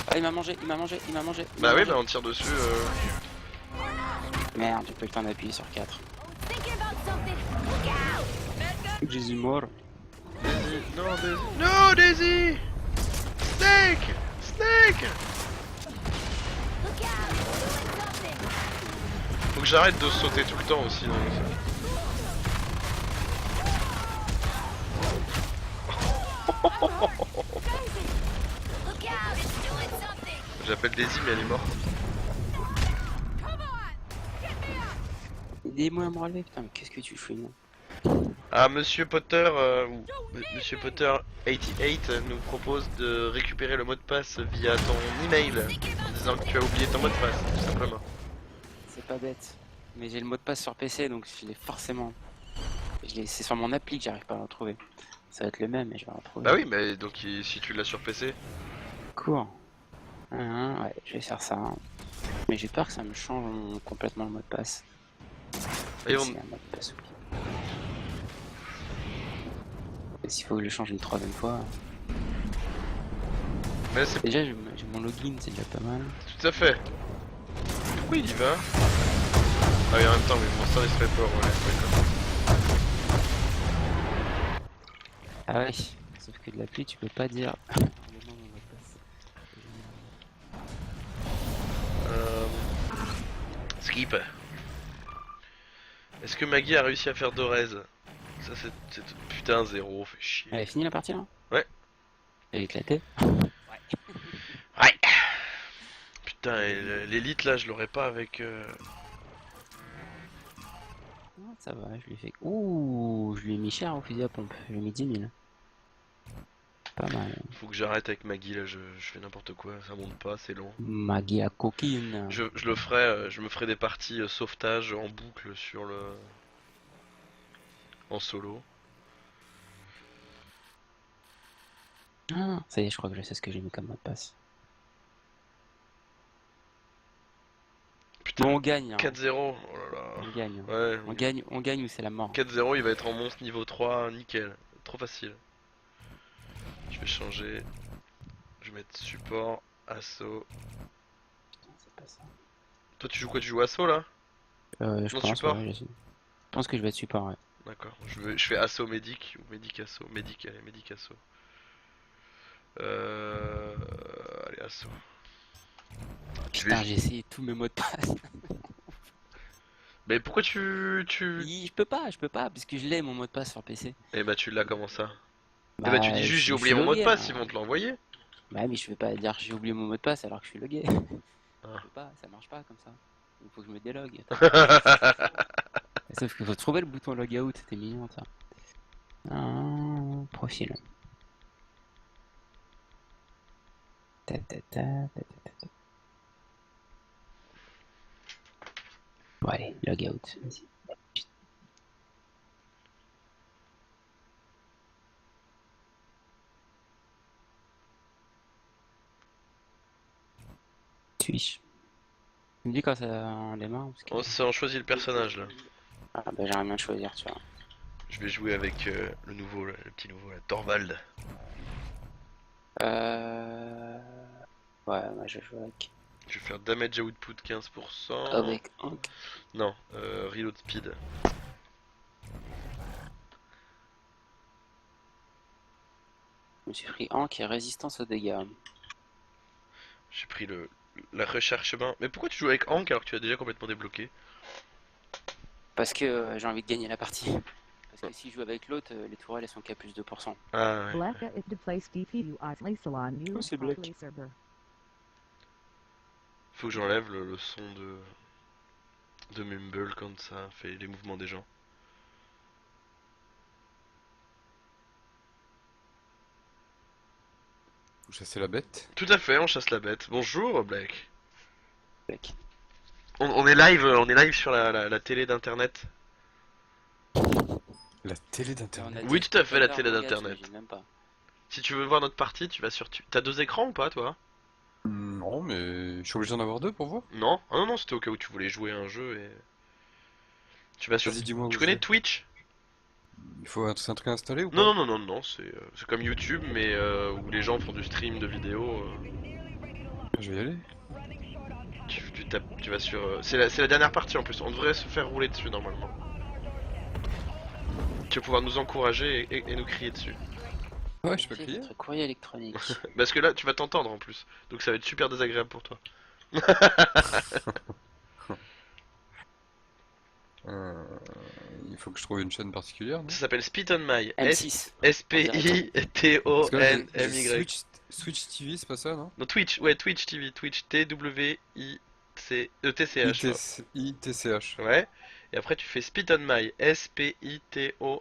Ah, il m'a mangé, il m'a mangé, il m'a mangé. il
Bah
m'a
oui,
mangé.
bah on tire dessus.
Merde, j'ai pas eu le temps d'appuyer sur 4.
Thinking about something. Look out!
Jésus mort.
Daisy, non Daisy. No Daisy. Snake. Snake.
Look out! Doing something.
Faut que j'arrête de sauter tout le temps aussi. Non,
Look out! It's doing something.
j'appelle Daisy mais elle est morte.
Come on! Get me up!
Aidez-moi à me relever, putain, mais qu'est-ce que tu fouilles?
Ah, Monsieur Potter, ou Monsieur Potter 88 nous propose de récupérer le mot de passe via ton email en disant que tu as oublié ton mot de passe, tout simplement.
C'est pas bête. Mais j'ai le mot de passe sur PC donc je l'ai forcément. C'est sur mon appli que j'arrive pas à le retrouver. Ça va être le même mais je vais le retrouver.
Bah oui, mais donc si tu l'as sur PC.
Cours. Ouais, je vais faire ça. Mais j'ai peur que ça me change complètement le mot de passe.
Et on-
C'est un mot de passe oublié. Et s'il faut que je le change une troisième fois.
Mais c'est
Déjà j'ai mon login, c'est déjà pas mal.
tout à fait. Pourquoi il y va? Ah oui, en même temps, mais mon sort il serait fort, ouais, d'accord.
Ah ouais, sauf que de l'appli tu peux pas dire. Le nom de mon mot de passe.
Skip. Est-ce que Maggie a réussi à faire Dorez? Ça c'est putain 0, fait chier.
Elle a fini la partie là?
Ouais.
Elle est éclatée?
Ouais. Putain, et l'élite là, je l'aurais pas avec.
Ah, ça va, je lui ai fait. Ouh, je lui ai mis cher au fusil à pompe. Je lui ai mis 10 000. Pas mal.
Faut que j'arrête avec Maggie là, je fais n'importe quoi, ça monte pas, c'est long.
Maggie à coquine.
Je le ferai, je me ferai des parties sauvetage en boucle sur le. En solo.
Ah, ça y est, je crois que je sais ce que j'ai mis comme mot de passe.
Putain,
Bon, on gagne. Hein.
4-0, oh là là.
On gagne.
Ouais,
On gagne ou c'est la mort.
4-0, il va être en monstre niveau 3, nickel. Trop facile. Je vais changer. Je vais mettre support, assaut.
Putain, c'est pas ça.
Toi tu joues quoi? Tu joues assaut là?
Je
Non,
pense,
support.
ouais, je pense que je vais être support, ouais.
D'accord, je fais assaut médic ou médic assaut. Médic, allez, médic assaut. Allez, assaut. Je
Putain,
vais-
j'ai essayé tous mes mots de passe.
Mais pourquoi tu.
Je peux pas, parce que je l'ai mon mot de passe sur PC.
Eh bah tu l'as comment ça? Eh
Bah,
bah tu dis juste j'ai oublié mon mot de passe, ils vont te l'envoyer.
Bah mais je vais pas dire j'ai oublié mon mot de passe alors que je suis logué.
Ah.
Je peux pas, ça marche pas comme ça. Il faut que je me délogue. Sauf qu'il faut trouver le bouton logout, c'était mignon ça. Profil. Ta, ta, ta, ta, ta, ta, ta. Bon allez, logout, vas-y. Suis-je? Tu me dis quand ça démarre parce que...
On choisit le personnage là.
Ah bah j'aimerais bien choisir, tu vois.
Je vais jouer avec le nouveau, là, le petit nouveau, là, Torvald.
Ouais, moi je joue avec.
Je vais faire damage output 15%.
Avec Hank.
Non, reload speed.
Je me suis pris Hank et résistance aux dégâts.
J'ai pris la recherche main. Mais pourquoi tu joues avec Hank alors que tu as déjà complètement débloqué?
Parce que j'ai envie de gagner la partie. Parce que si je joue avec l'autre, les tourelles elles sont qu'à plus 2%.
Ah ouais.
Black is to place DPU Isley Salon New
Oh, c'est Black.
Isley server.
Faut que j'enlève le son de Mumble quand ça fait les mouvements des gens.
Vous chassez la bête?
Tout à fait, on chasse la bête. Bonjour Black.
Black.
On est live sur la télé d'internet.
La télé d'internet.
Oui, tout à fait, la télé d'internet.
J'imagine même pas.
Si tu veux voir notre partie, tu vas sur... T'as 2 écrans ou pas toi?
Non, mais je suis obligé d'en avoir 2 pour voir.
Non? Ah non, non, c'était au cas où tu voulais jouer à un jeu et... Tu vas sur...
Vas-y, dis-moi.
Tu
où
connais
c'est.
Twitch?
Il faut un truc installé ou pas?
Non, non, non, non, non, c'est comme YouTube, mais où les gens font du stream de vidéos.
Je vais y aller.
Tu tapes, tu vas sur... c'est la dernière partie en plus, on devrait se faire rouler dessus normalement. Tu vas pouvoir nous encourager et nous crier dessus.
Ouais, je peux
C'est
crier.
votre courrier électronique.
Parce que là, tu vas t'entendre en plus, donc ça va être super désagréable pour toi.
Il faut que je trouve une chaîne particulière, non?
Ça s'appelle Spit on My.
M6.
S-P-I-T-O-N-M-Y.
Switch TV, c'est pas ça, non?
Non, Twitch, ouais, Twitch TV, Twitch T-W-I-C-T-C-H.
ITCH.
Ouais, et après tu fais Spit on My. S-P-I-T-O-N-M-Y.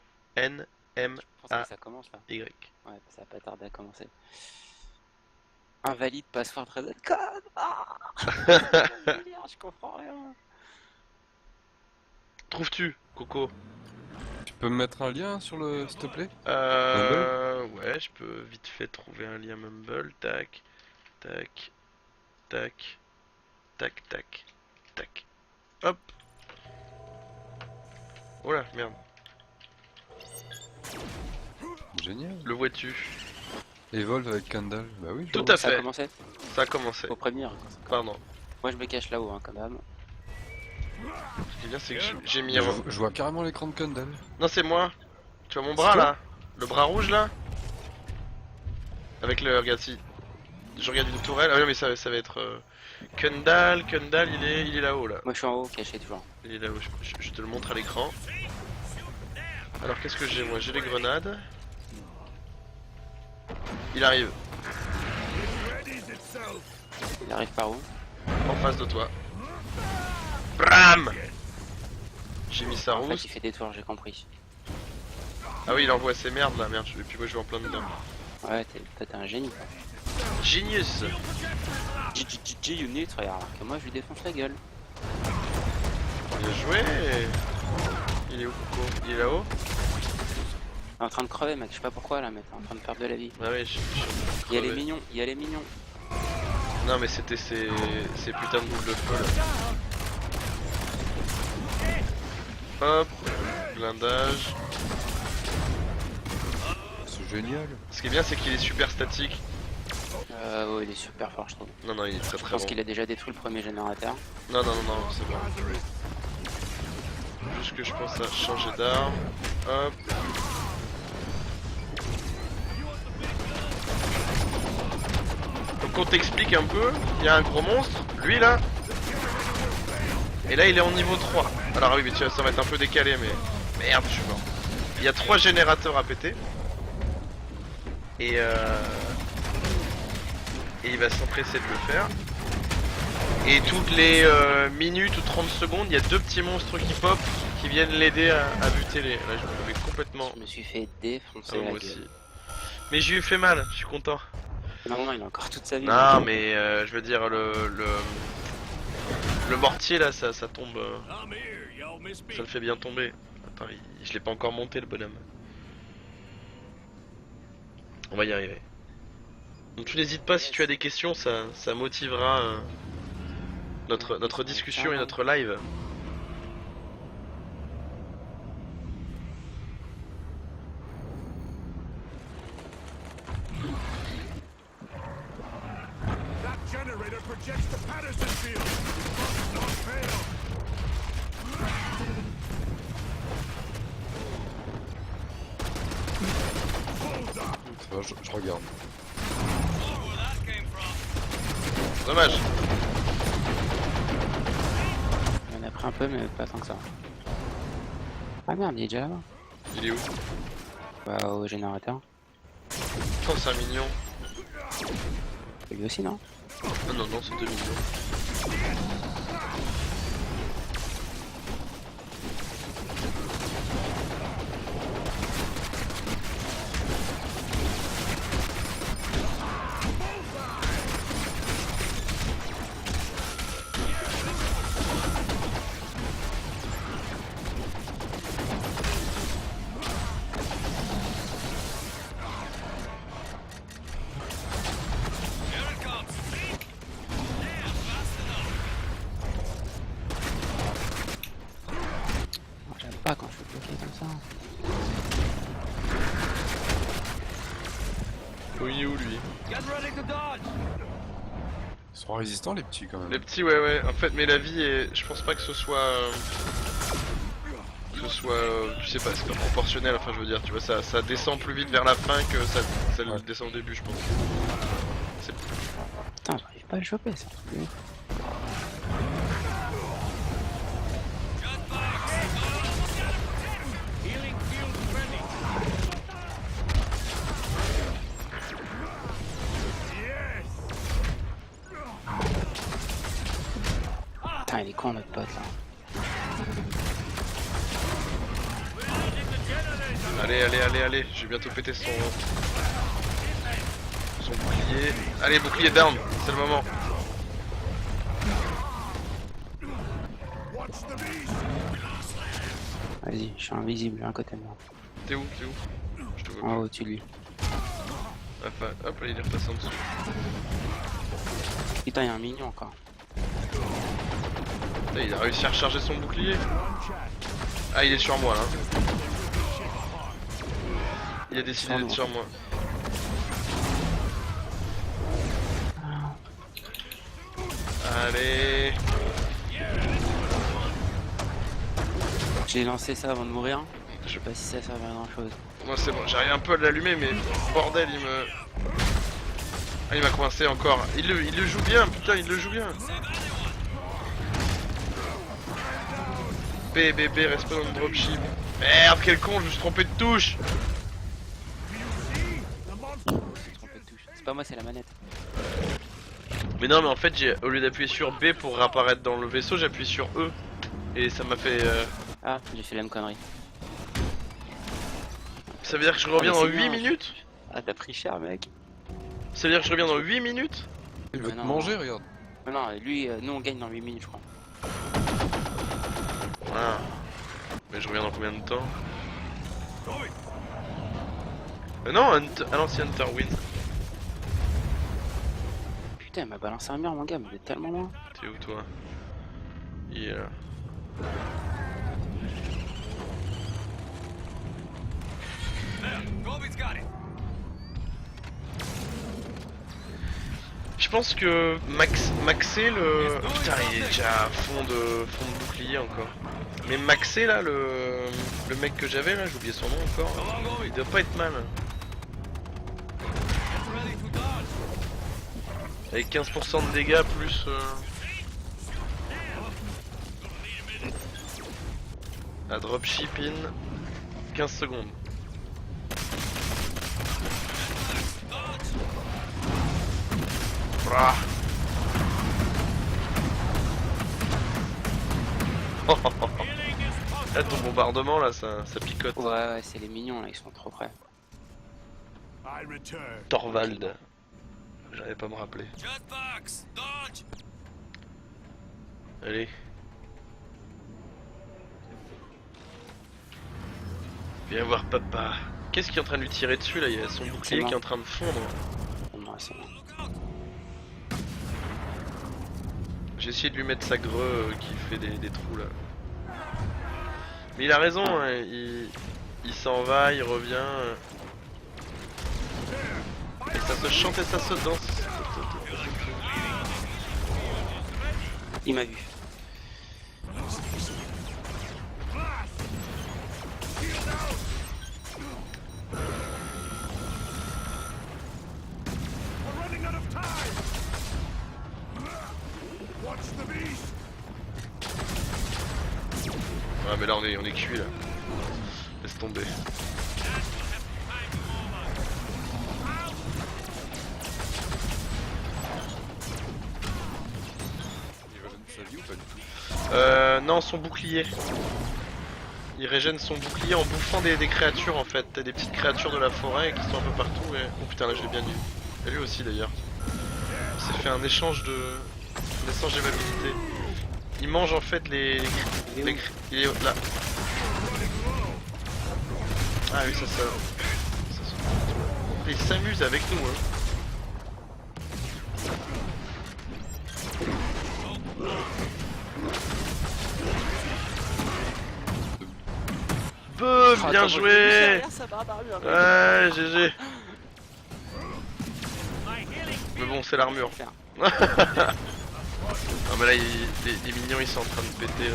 Je pense que ça commence là. Ouais, ça va pas tarder à commencer. Invalide password reset code. Ah je comprends rien.
Trouves-tu, Coco?
Tu peux me mettre un lien sur le, s'il te plaît?
Ouais, je peux vite fait trouver un lien Mumble. Tac, tac, tac, tac, tac, tac. Hop. Oh là, merde.
Génial.
Le vois-tu?
Evolve avec Kandal. Bah oui. je
Tout
vois.
à
Ça a
fait.
commencé.
Ça a commencé.
Faut prévenir. Quand ça commence.
Pardon.
Moi je me cache là-haut hein, quand même.
Ce qui est bien, c'est que j'ai mis...
Je vois carrément l'écran de Kandal.
Non, c'est moi. Tu vois mon bras
C'est toi
là? Le bras rouge là? Avec le... Regarde, si... Je regarde une tourelle. Ah oui, mais ça va être... Kundal, il est là-haut là.
Moi je suis en haut, caché toujours.
Il est là-haut, je te le montre à l'écran. Alors qu'est-ce que j'ai moi? J'ai les grenades. Il arrive,
Il arrive par où?
en face de toi. Bram! J'ai mis sa
En fait
rousse.
il fait des tours, j'ai compris.
Ah oui, il envoie ses merdes là, merde. Et puis moi je vais en plein dedans.
Ouais, toi t'es un génie quoi.
Genius!
Unit, regarde, alors que moi je lui défonce la gueule.
Bien joué! Il est où Coco? Il est là-haut?
T'es en train de crever mec, je sais pas pourquoi là, mais t'es en train de perdre de la vie.
Ah oui, je suis
Il y a les mignons, il y a les mignons.
Non mais c'était ces putains de boules de feu là. Hop, blindage.
C'est génial.
Ce qui est bien c'est qu'il est super statique.
Ouais, il est super fort je trouve.
Non non, il est très
Je
très
pense
bon.
qu'il a déjà détruit le premier générateur.
Non non non non, c'est bon. Juste que je pense à changer d'arme. Hop. Donc on t'explique un peu, il y a un gros monstre, lui là. Et là il est en niveau 3. Alors oui mais tu vois, ça va être un peu décalé mais... Merde je suis mort. Il y a 3 générateurs à péter. Et il va s'empresser de le faire. Et toutes les minutes ou 30 secondes, il y a 2 petits monstres qui pop qui viennent l'aider à buter les... Là je me fais complètement...
Je me suis fait défoncer
Ah,
la
moi
gueule.
aussi. Mais j'ai eu fait mal, je suis content.
Non, non, il a encore toute sa vie.
Non mais je veux dire le mortier là ça tombe...
I'm here, y'all miss me.
ça le fait bien tomber. Attends, je l'ai pas encore monté le bonhomme. On va y arriver. Donc tu n'hésites pas si tu as des questions, ça motivera notre discussion et notre live.
jets to Patterson Field. Must not fail. Bullseye.
Ça va, je regarde.
Dommage.
On a pris un peu, mais pas tant que ça. Ah merde, il est déjà là-bas.
Il est où?
Bah, au générateur.
Oh, c'est un mignon.
C'est lui aussi, non?
Ah non, non, c'est 2 millions.
J'aime pas quand je suis bloqué comme ça.
Oui, où lui?
Get ready to dodge.
Ils sont résistants les petits quand même.
Les petits, ouais, ouais. En fait, mais la vie est. Je pense pas que ce soit. Tu sais pas, c'est pas proportionnel. Enfin, je veux dire, tu vois, ça descend plus vite vers la fin que ça le
Ouais.
descend au début, je pense.
Putain, j'arrive pas à le choper, c'est un truc de ouf.
Healing field ready.
Putain, il est con notre pote là.
Allez, allez, allez, allez. Je vais bientôt péter son bouclier. Allez, bouclier down. C'est le moment.
Watch the beast.
Vas-y, je suis invisible à côté de moi.
T'es où? T'es où? Je te vois
En haut, au-dessus de lui.
pas. Enfin, hop, il est repassé en dessous.
Putain, il y a un mignon encore.
Putain, il a réussi à recharger son bouclier. Ah, il est sur moi là. Il a décidé d'être sur moi. Allez.
J'ai lancé ça avant de mourir. Je sais pas si ça servait à grand chose.
Moi c'est bon, j'arrive un peu à l'allumer mais bordel il me... Ah il m'a coincé encore. Il le joue bien, putain il le joue bien. BBB, respect dans le dropship. Merde quel con, je me suis trompé de touche.
C'est pas moi, c'est la manette.
Mais non mais en fait au lieu d'appuyer sur B pour réapparaître dans le vaisseau, j'appuie sur E. Et ça m'a fait...
Ah, j'ai fait la même connerie.
Ça veut dire que je reviens dans
c'est
8
bien.
minutes?
Ah, t'as pris cher, mec.
Ça veut dire que je reviens dans 8 minutes?
Il veut
Mais
te
non.
manger, regarde.
Mais non, lui, nous on gagne dans 8 minutes, je crois.
Ah. Mais je reviens dans combien de temps? Non, ah non c'est Hunter win.
Putain, il m'a balancé un mur, mon gars, mais il est tellement loin.
T'es où toi? Il est là. Je pense que Maxé le... Putain il est déjà à fond de bouclier encore. Mais Maxé là, le mec que j'avais là, j'ai oublié son nom encore. Il doit pas être mal. Avec 15% de dégâts plus... La dropship in 15 secondes. Bra. Là ton bombardement là ça picote.
Ouais, ouais, c'est les mignons là, ils sont trop près.
I return.
Torvald. J'arrivais pas à me rappeler. Allez. Viens voir papa. Qu'est-ce qui est en train de lui tirer dessus là? Il y a son bouclier qui est en train de fondre.
Moi, c'est bon.
J'ai essayé de lui mettre sa greu qui fait des trous là. Mais il a raison, hein, il s'en va, il revient. Et ça se chante et ça se danse.
Il m'a vu.
We're running out of time. Watch the beast.
Ouais, mais là on est cuit là. Laisse tomber.
Il régène sa vie ou pas du tout?
Non, son bouclier. Il régène son bouclier en bouffant des créatures en fait. T'as des petites créatures de la forêt qui sont un peu partout et... Oh putain là je l'ai bien eu. Et lui aussi d'ailleurs. On s'est fait un échange d'évabilité. Il mange en fait les... Il est là. Ah oui ça. Il s'amuse avec nous hein. Bien joué. Ouais GG. Mais bon c'est l'armure. Non mais là les minions ils sont en train de péter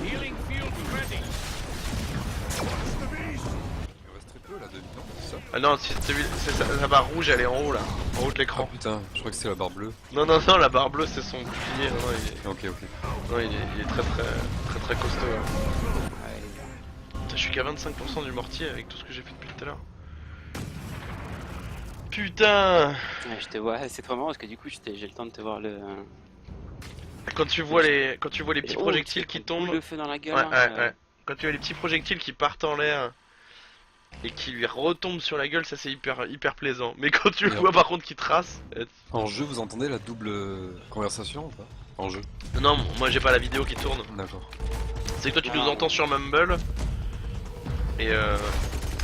Healing field ready.
Il reste très peu là de vie, non? C'est ça?
Ah non c'est ça, la barre rouge elle est en haut là. En haut de
Ah
l'écran.
putain, je crois que c'est la barre bleue.
Non la barre bleue c'est son bouclier. Non,
Ok.
il est très costaud là. Putain, je suis qu'à 25% du mortier avec tout ce que j'ai fait depuis tout à l'heure. Putain.
Ouais, je te vois, c'est trop marrant parce que du coup j'ai le temps de te voir le...
Quand tu vois les petits projectiles qui tombent.
Le feu dans la gueule.
Ouais. Quand tu vois les petits projectiles qui partent en l'air et qui lui retombent sur la gueule, ça c'est hyper plaisant. Mais quand tu le vois par contre qui trace.
En jeu, vous entendez la double conversation ou pas? En jeu?
Non, moi j'ai pas la vidéo qui tourne.
D'accord.
C'est que toi tu nous entends sur Mumble. Et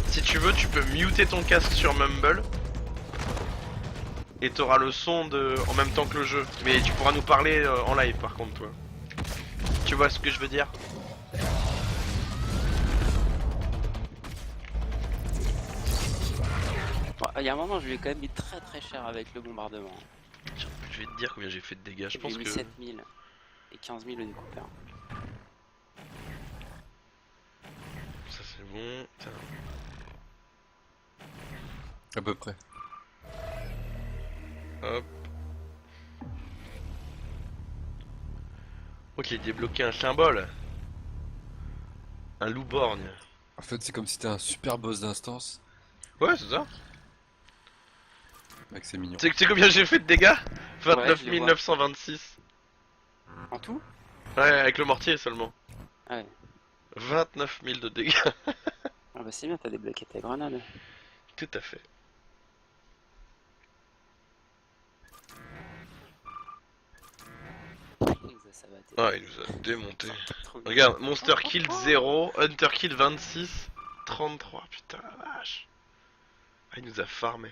si tu veux, tu peux muter ton casque sur Mumble. Et t'auras le son en même temps que le jeu. Mais tu pourras nous parler en live par contre toi. Tu vois ce que je veux dire?
Il y a un moment je lui ai quand même mis très cher avec le bombardement.
Je vais te dire combien j'ai fait de dégâts, je pense
J'ai mis
que...
7000 et 15 000 au découpeur.
Ça c'est bon. Putain.
À peu près.
Hop. Ok, débloquer un symbole. Un loup borgne.
En fait, c'est comme si t'es un super boss d'instance.
Ouais, c'est ça.
Mec, c'est mignon.
Tu sais combien j'ai fait de dégâts? 29
je les vois.
926.
En tout?
Ouais, avec le mortier seulement.
Ah ouais.
29 000 de dégâts.
Ah bah c'est bien, t'as débloqué tes grenades.
Tout à fait. Ah, il nous a démonté. Regarde, Monster Kill 0, Hunter Kill 26, 33, putain la vache. Ah, il nous a farmé.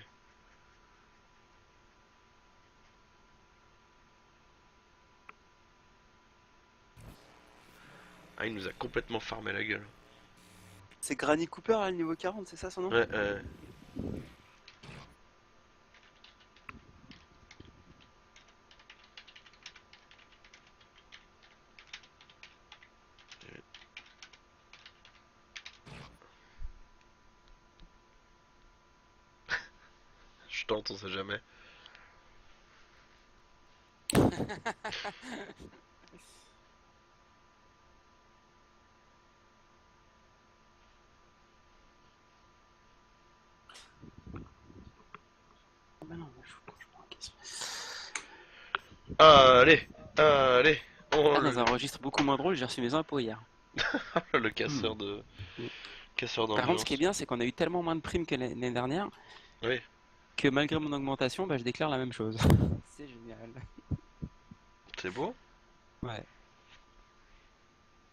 Ah, il nous a complètement farmé la gueule.
C'est Granny Cooper à le niveau 40, c'est ça son nom?
Ouais, je tente, on sait jamais.
Ah bah non, je prends un caisse.
Allez, on
Dans un registre beaucoup moins drôle, j'ai reçu mes impôts hier.
le casseur de... Casseur
Par contre,
d'ambiance.
ce qui est bien, c'est qu'on a eu tellement moins de primes que l'année dernière
Oui.
que malgré mon augmentation, bah, je déclare la même chose. C'est génial.
C'est beau.
Ouais.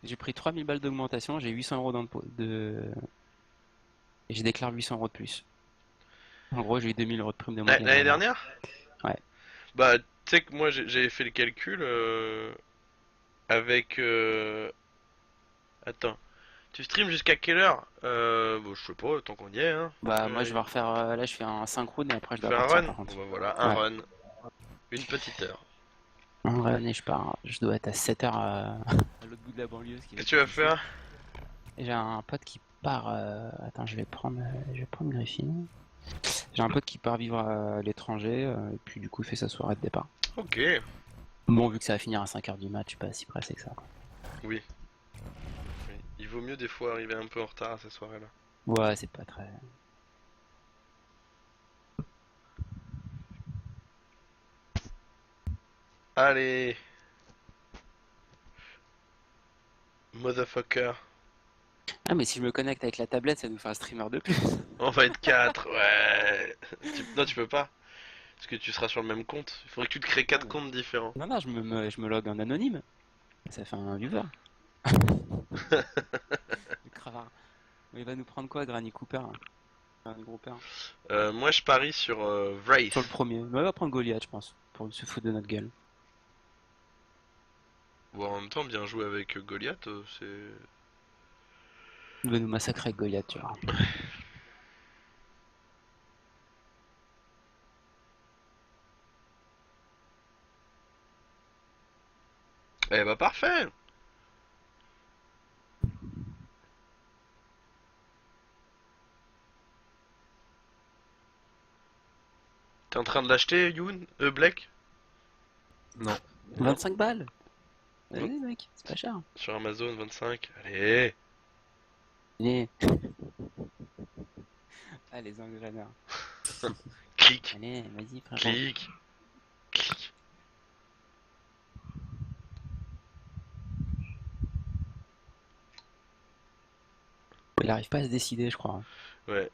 J'ai pris 3000 balles d'augmentation, j'ai 800 euros et je déclare 800 euros de plus. En gros, j'ai eu 2000 euros de prime de moyenne.
L'année dernière?
Ouais.
Bah, tu sais que moi j'avais fait le calcul avec Attends. Tu stream jusqu'à quelle heure? Bon, je sais pas, tant qu'on y est, hein.
Bah, moi je vais refaire. Là, je fais un synchrone et après je
Tu
dois
fais un
partir
run?
par contre.
Bon, bah voilà, un
Ouais.
run. Une petite heure.
Un run et je pars. Je dois être à 7h à l'autre bout de la banlieue. Ce qui va
Qu'est-ce que tu vas
être difficile.
faire?
Et j'ai un pote qui part. Attends, je vais prendre Griffin. J'ai un pote qui part vivre à l'étranger et puis du coup il fait sa soirée de départ.
Ok.
Bon, vu que ça va finir à 5h du match, je suis pas si pressé que ça, quoi.
Oui. Oui. Il vaut mieux des fois arriver un peu en retard à ces soirées-là.
Ouais, c'est pas très.
Allez. Motherfucker.
Ah, mais si je me connecte avec la tablette, ça nous fait un streamer de plus.
On va être 4, ouais. Non, tu peux pas. Parce que tu seras sur le même compte. Il faudrait que tu te crées 4 comptes différents.
Non, non, je me log en anonyme. Ça fait un viewer. Le cravard. Mais il va nous prendre quoi, Granny Cooper hein Granny Cooper.
Moi, je parie sur Wraith.
Sur le premier. Mais on va prendre Goliath, je pense. Pour se foutre de notre gueule.
Ou en même temps, bien jouer avec Goliath, c'est...
Il va nous massacrer avec Goliath, tu vois.
Eh bah parfait. T'es en train de l'acheter, Youn? Black?
Non.
25 balles. Allez, mec, c'est pas cher.
Sur Amazon, 25. Allez.
Allez. Ah, les engreneurs.
Clic,
Allez, vas-y, frère.
clic, clic.
Il arrive pas à se décider, je crois.
Ouais.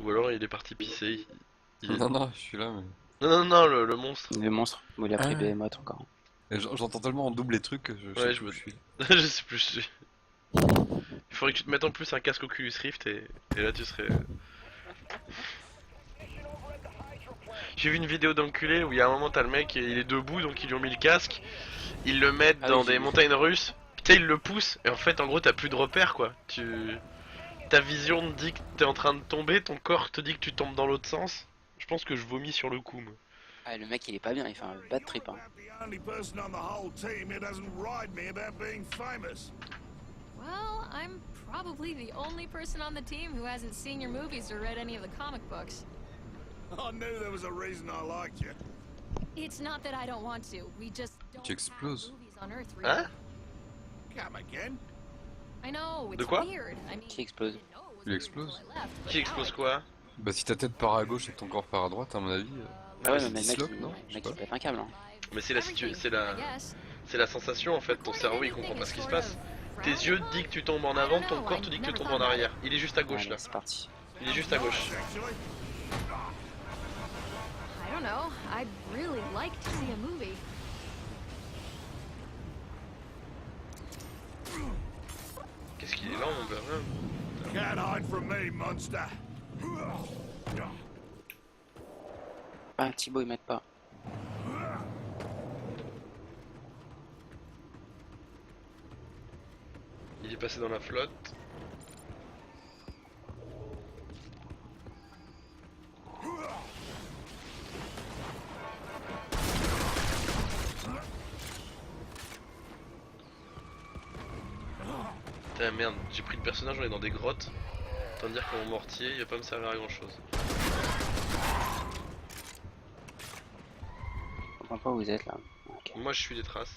Ou alors il est parti pisser.
Non, non, je suis là, mais.
Non, le monstre.
Le monstre. Bon, il a pris
Ah.
Behemoth encore.
Et j'entends tellement en double les trucs que je
Ouais,
sais
je
plus
me
où je suis.
Je sais plus, je suis. Il faudrait que tu te mettes en plus un casque Oculus Rift et là tu serais... J'ai vu une vidéo d'enculé où il y a un moment t'as le mec, il est debout donc ils lui ont mis le casque, ils le mettent
Ah
dans
oui, j'ai
des
vu.
montagnes russes, putain ils le poussent et en fait en gros t'as plus de repères quoi. Ta vision te dit que t'es en train de tomber, ton corps te dit que tu tombes dans l'autre sens. Je pense que je vomis sur le coup moi.
Ah, le mec, il est pas bien, il fait un bad trip. Hein.
The only person on the whole team who doesn't ride me about being famous.
Well, I'm probably the only person on the team who hasn't seen your movies or read any of the comic books.
I knew there was a reason I liked you.
It's not that I don't want to. We just don't
Tu
have
exploses.
movies on Earth, really.
Hein?
Come again?
I know,
De
it's
quoi?
weird. I mean,
Qui explose.
I didn't know it was
Il
weird
explose.
until I left, but
Qui
now
explose
I-
quoi?
Bah, si ta tête part à gauche et que ton corps part à droite, à mon avis.
Ah ouais,
mais
mais le mec,
disloque,
il,
non
le
Je sais
mec,
pas.
il pète un câble. Hein.
Mais c'est la
Everything,
c'est
I
la...
guess.
C'est la sensation en fait, ton cerveau il comprend pas ce qui se passe. Tes yeux te disent que tu tombes en avant, ton corps te dit que tu tombes en arrière. Il est juste à gauche
Allez,
là.
c'est parti.
Il est juste à gauche.
Actually,
I don't know. I'd really like to see a movie.
Qu'est-ce qu'il est là mon berger?
can't hide from me, monster.
Ah, Thibaut, il m'aide pas.
Il est passé dans la flotte. Putain merde, j'ai pris le personnage, on est dans des grottes. Autant dire que mon mortier, il va pas me servir à grand chose.
Je comprends pas où vous êtes là. Ok.
Moi je suis des traces.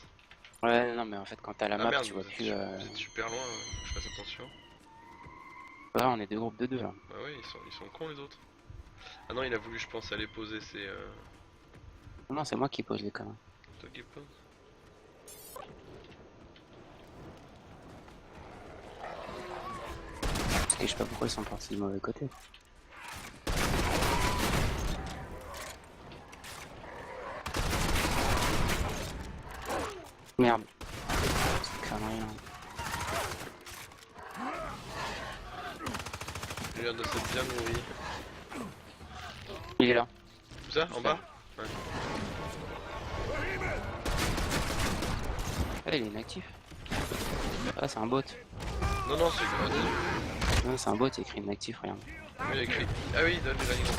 Ouais, non, mais en fait, quand t'as la
Ah
map,
merde,
tu vois
vous êtes,
plus.
vous êtes super loin, faut que je fasse attention.
Ouais, on est deux groupes de deux là.
Bah ouais, ils sont cons les autres. Ah non, il a voulu, je pense, aller poser ses...
Non, non, c'est moi qui pose les conneries.
Toi qui poses.
Parce que je sais pas pourquoi ils sont partis du mauvais côté. Merde. C'est connerie, hein.
Il a l'air de s'être bien nourri.
Il est là.
Où ça? En bas? Ouais.
Ah, il est inactif. Ah, c'est un bot.
Non, non, c'est gratuit.
Non, c'est un bot, il écrit inactif, regarde.
Oui, il y a écrit. Ah oui, donne des animaux.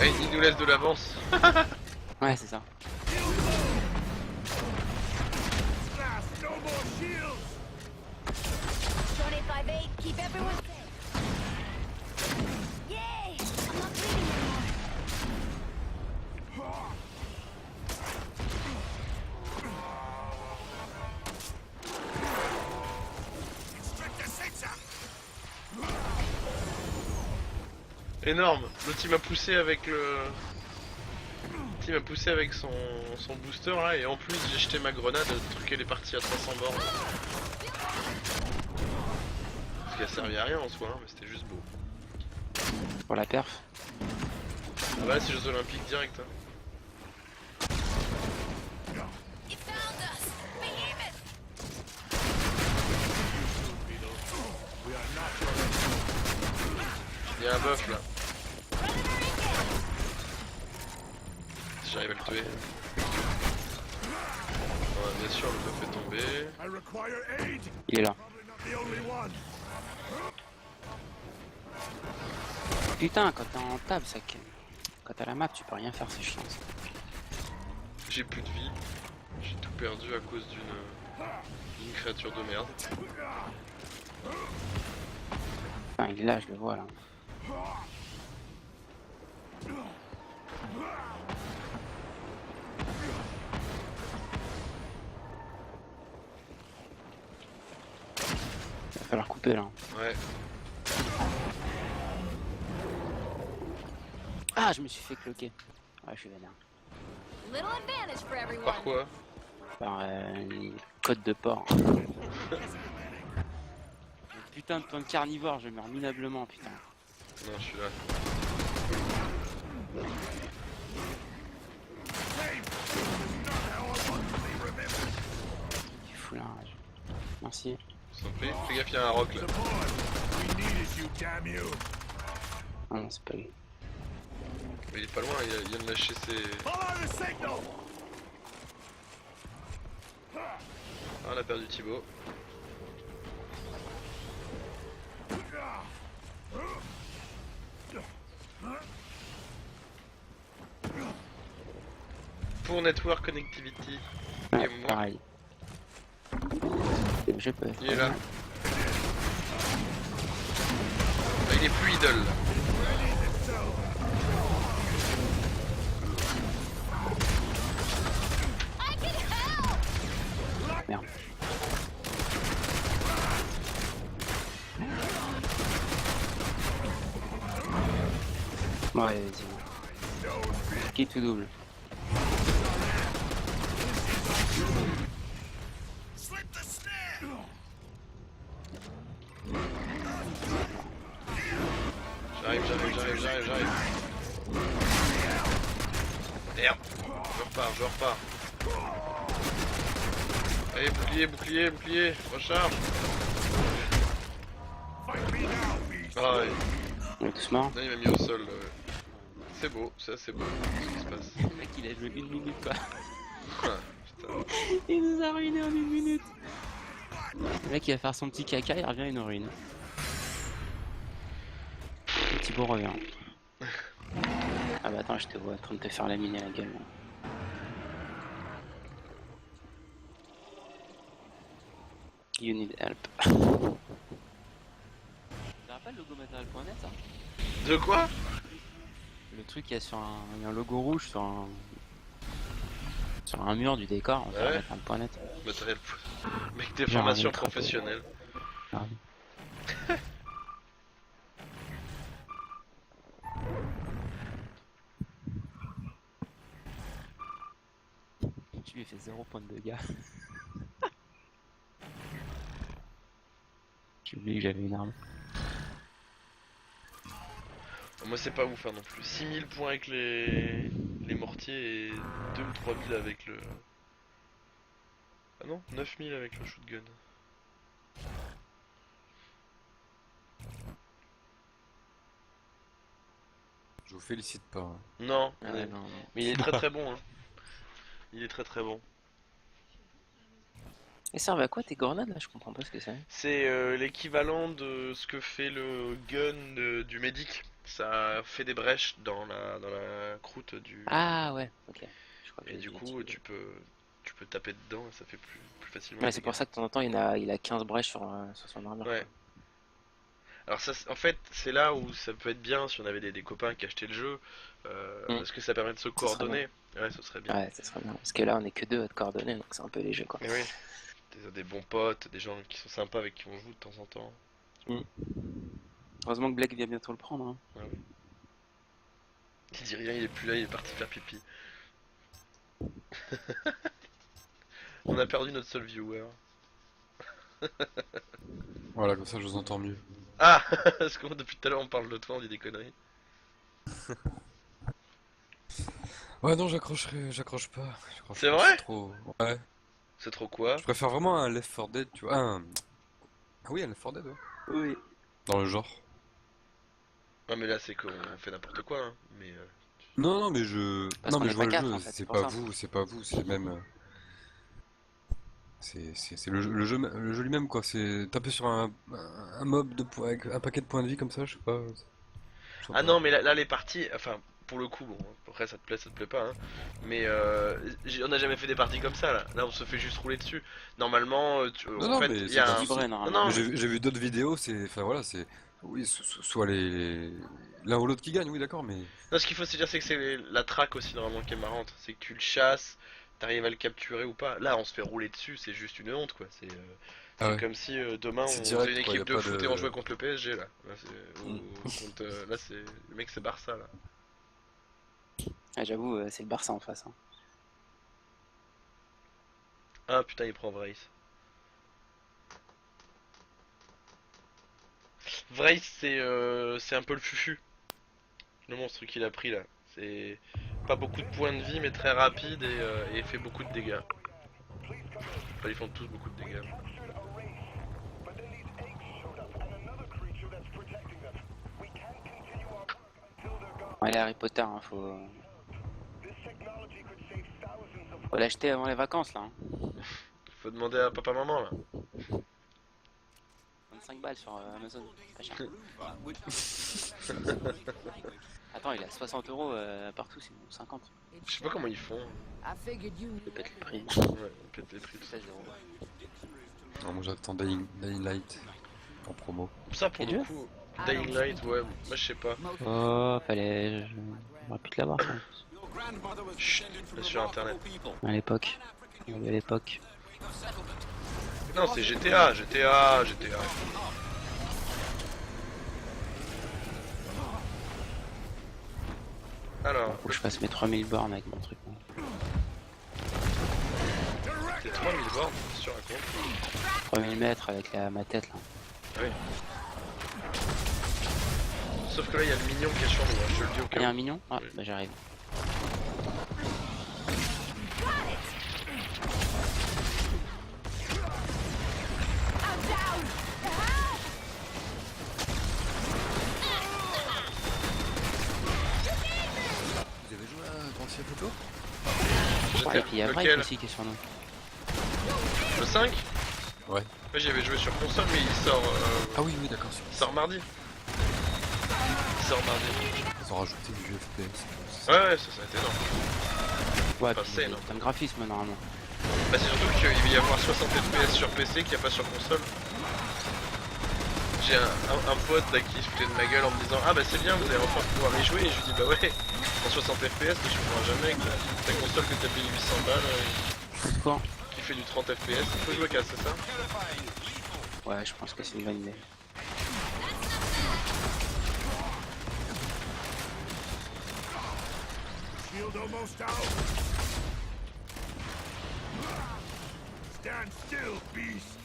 Ah, il nous laisse de l'avance.
Ouais, c'est ça.
No more shields!
25-8, keep everyone safe. Yay! I'm not bleeding anymore.
Énorme. L'autre il m'a poussé avec le... Il m'a poussé avec son booster là et en plus j'ai jeté ma grenade, le truc elle est partie à 300 bornes. Parce qu'elle servait à rien en soi, hein, mais c'était juste beau.
Pour la perf.
Ah bah là c'est Jeux Olympiques direct. Hein.
It found us! Behemoth!
Il y a un buff là. Si j'arrive à le tuer. Ouais, bien sûr le buff est tombé.
I require aid!
Il est là.
Probably not the only one.
Putain, quand t'es en table, ça... Quand t'as la map, tu peux rien faire, c'est chiant. Ça.
J'ai plus de vie. J'ai tout perdu à cause d'une créature de merde.
Enfin, il est là, je le vois là. Il va falloir couper là.
Ouais.
Ah, je me suis fait cloquer. Ouais, je suis vénère.
Little advantage for everyone.
Par quoi?
Par une côte de porc. Putain de plan de carnivore, je meurs minablement, putain.
Non, je suis là.
Du foulage. Merci.
Je t'en prie. Fais gaffe, il y a un roc là.
We needed you, damn you!
Ah non, c'est pas lui.
Mais il est pas loin, il vient de lâcher ses...
Follow the signal!
Ah, on a perdu Thibaut. Pour Network Connectivity.
Ouais,
Et moi.
pareil. Je peux.
Il est là. Ah, il est plus idole là.
I can help!
Merde. Ouais, vas-y. Qui tout double.
Slip the snare!
J'arrive. Merde. Je repars. Allez, bouclier. Recharge.
Fight me now, beast!
Ah ouais.
On est tous morts.
Là il m'a mis au sol. C'est beau, ça c'est beau. Ce qui se passe.
Le mec il a joué 1 minute quoi.
Ah, putain.
Il nous a ruiné en 1 minute. Le mec il va faire son petit caca, il revient, il nous ruine. Le petit beau revient. Ah bah attends, je te vois en train de te faire laminer la gueule. Là. You need help. Tu pas le logo matériel.net ça?
De quoi?
Le truc, il y a sur un, il y a un logo rouge sur un mur du décor. On va
Ouais.
mettre un point net.
Matériel. Mec, des
J'ai
formations
un micro.
professionnelles.
Ah. Tu lui ai fait 0 point de dégâts. J'ai oublié que j'avais une arme.
Moi c'est pas ouf hein, non plus. 6000 points avec les mortiers et 2 ou 3000 avec le... Ah non, 9000 avec le shotgun.
Je vous félicite pas. Hein.
Non,
Ah ouais, non, non.
mais il est très très bon hein. Il est très très bon.
Et servent à quoi tes grenades là? Je comprends pas ce que c'est.
C'est l'équivalent de ce que fait le gun du médic. Ça fait des brèches dans la croûte du...
Ah ouais, ok. Je crois que
Et
j'ai
du
dit un
coup,
petit peu.
tu peux taper dedans et ça fait plus facilement.
Ouais,
les
c'est pour
dégâts.
ça que de temps en temps il a 15 brèches sur son armure.
Ouais. Alors ça, en fait, c'est là où ça peut être bien si on avait des copains qui achetaient le jeu, parce que ça permet de se
serait
coordonner. Ouais, ce serait bien.
Quoi. Ouais, ça serait bien. Parce que là on est que deux à te coordonner donc c'est un peu léger quoi.
Mais oui, des bons potes, des gens qui sont sympas avec qui on joue de temps en temps.
Heureusement que Black vient bientôt le prendre. Hein.
Ouais, oui. Il dit rien, il est plus là, il est parti faire pipi. On a perdu notre seul viewer.
Voilà, comme ça je vous entends mieux.
Ah, parce que depuis tout à l'heure on parle de toi, on dit des conneries.
Ouais, non, j'accroche pas.
C'est vrai?
Trop... Ouais.
C'est trop quoi?
Je préfère vraiment un Left 4 Dead, tu vois. Ah oui, un Left 4 Dead, ouais.
Oui.
Dans le genre.
Non mais là c'est qu'on fait n'importe quoi, hein. Mais
Non, non, mais je...
Parce
Non,
qu'on
mais
est
je vois
pas
le
quatre,
jeu,
en fait,
c'est
c'est pour
pas
ça.
vous, c'est même... C'est le jeu lui-même, quoi. C'est taper sur un mob avec un paquet de points de vie comme ça, je sais pas.
ah non mais là les parties, enfin pour le coup, bon après ça te plaît pas, hein. Mais on a jamais fait des parties comme ça là. Là on se fait juste rouler dessus. Normalement,
Non,
en
non,
fait
mais
il y
c'est
a
pas
un...
livré,
Non,
normalement.
non,
J'ai vu d'autres vidéos, c'est... Enfin voilà, c'est... Oui, soit l'un ou l'autre qui gagne, oui d'accord, mais...
non, ce qu'il faut se dire c'est que c'est la track aussi normalement qui est marrante. C'est que tu le chasses, t'arrives à le capturer ou pas. Là on se fait rouler dessus, c'est juste une honte quoi. C'est
Ah ouais.
comme si demain on
C'est
faisait
direct,
une
quoi,
équipe
y a
de
pas
foot
de-
et on jouait contre le PSG là. Là c'est le mec c'est Barça là.
Ah, j'avoue, c'est le Barça en face. Hein.
Ah putain il prend Vrace. Vrace c'est un peu le fufu. Le monstre qu'il a pris là. C'est pas beaucoup de points de vie mais très rapide et fait beaucoup de dégâts. Enfin ils font tous beaucoup de dégâts.
Ouais, Harry Potter, hein, faut l'acheter avant les vacances là. Hein.
Faut demander à papa maman là.
25 balles sur Amazon, pas cher. Attends, il a 60 euros partout, sinon 50.
Je sais pas comment ils font.
Je pète le prix.
Ouais, ils pètent les prix tout ça.
16 euros.
Non, moi j'attends Dying Light en promo.
Ça pour
Et
le
Dieu
coup, Dying Light, ouais, moi je sais pas.
Oh, fallait. J'aurais pu te l'avoir ça.
Chut, là, sur internet.
À l'époque. À l'époque.
Non, c'est GTA. Alors,
Faut que je fasse mes 3000 bornes avec mon truc. Hein.
c'est 3000 bornes, qu'est-ce que tu racontes?
3000 mètres avec ma tête là.
Oui. Sauf que là, il y a le mignon qui est sur nous, hein, je te le dis au
Il
cas
y a
où.
un mignon? Ah,
Oui.
bah j'arrive.
Vous avez joué à Grand Theft Auto?
Ouais, et puis il y a Vrake
Lequel?
aussi qui est sur nous.
Le 5?
Ouais.
Moi j'y avais joué sur console, mais
Ah oui, oui, d'accord.
il sort mardi. Il sort mardi.
Ils ont rajouté du jeu FPS.
Ouais, ça a été énorme.
Ouais,
Enfin,
puis
c'est
il y a
énorme.
plein de graphisme normalement.
Bah c'est surtout qu'il va y avoir 60 FPS sur PC qu'il n'y a pas sur console. J'ai un pote là qui se foutait de ma gueule en me disant ah bah c'est bien, vous allez enfin pouvoir y jouer, et je lui dis bah ouais, en 60 FPS tu pourras jamais avec ta console que t'as payé 800 balles
Quoi?
qui fait du 30 FPS, il faut jouer qu'à c'est ça?
Ouais, je pense que c'est une bonne idée.
Shield almost out. Stand still, beast.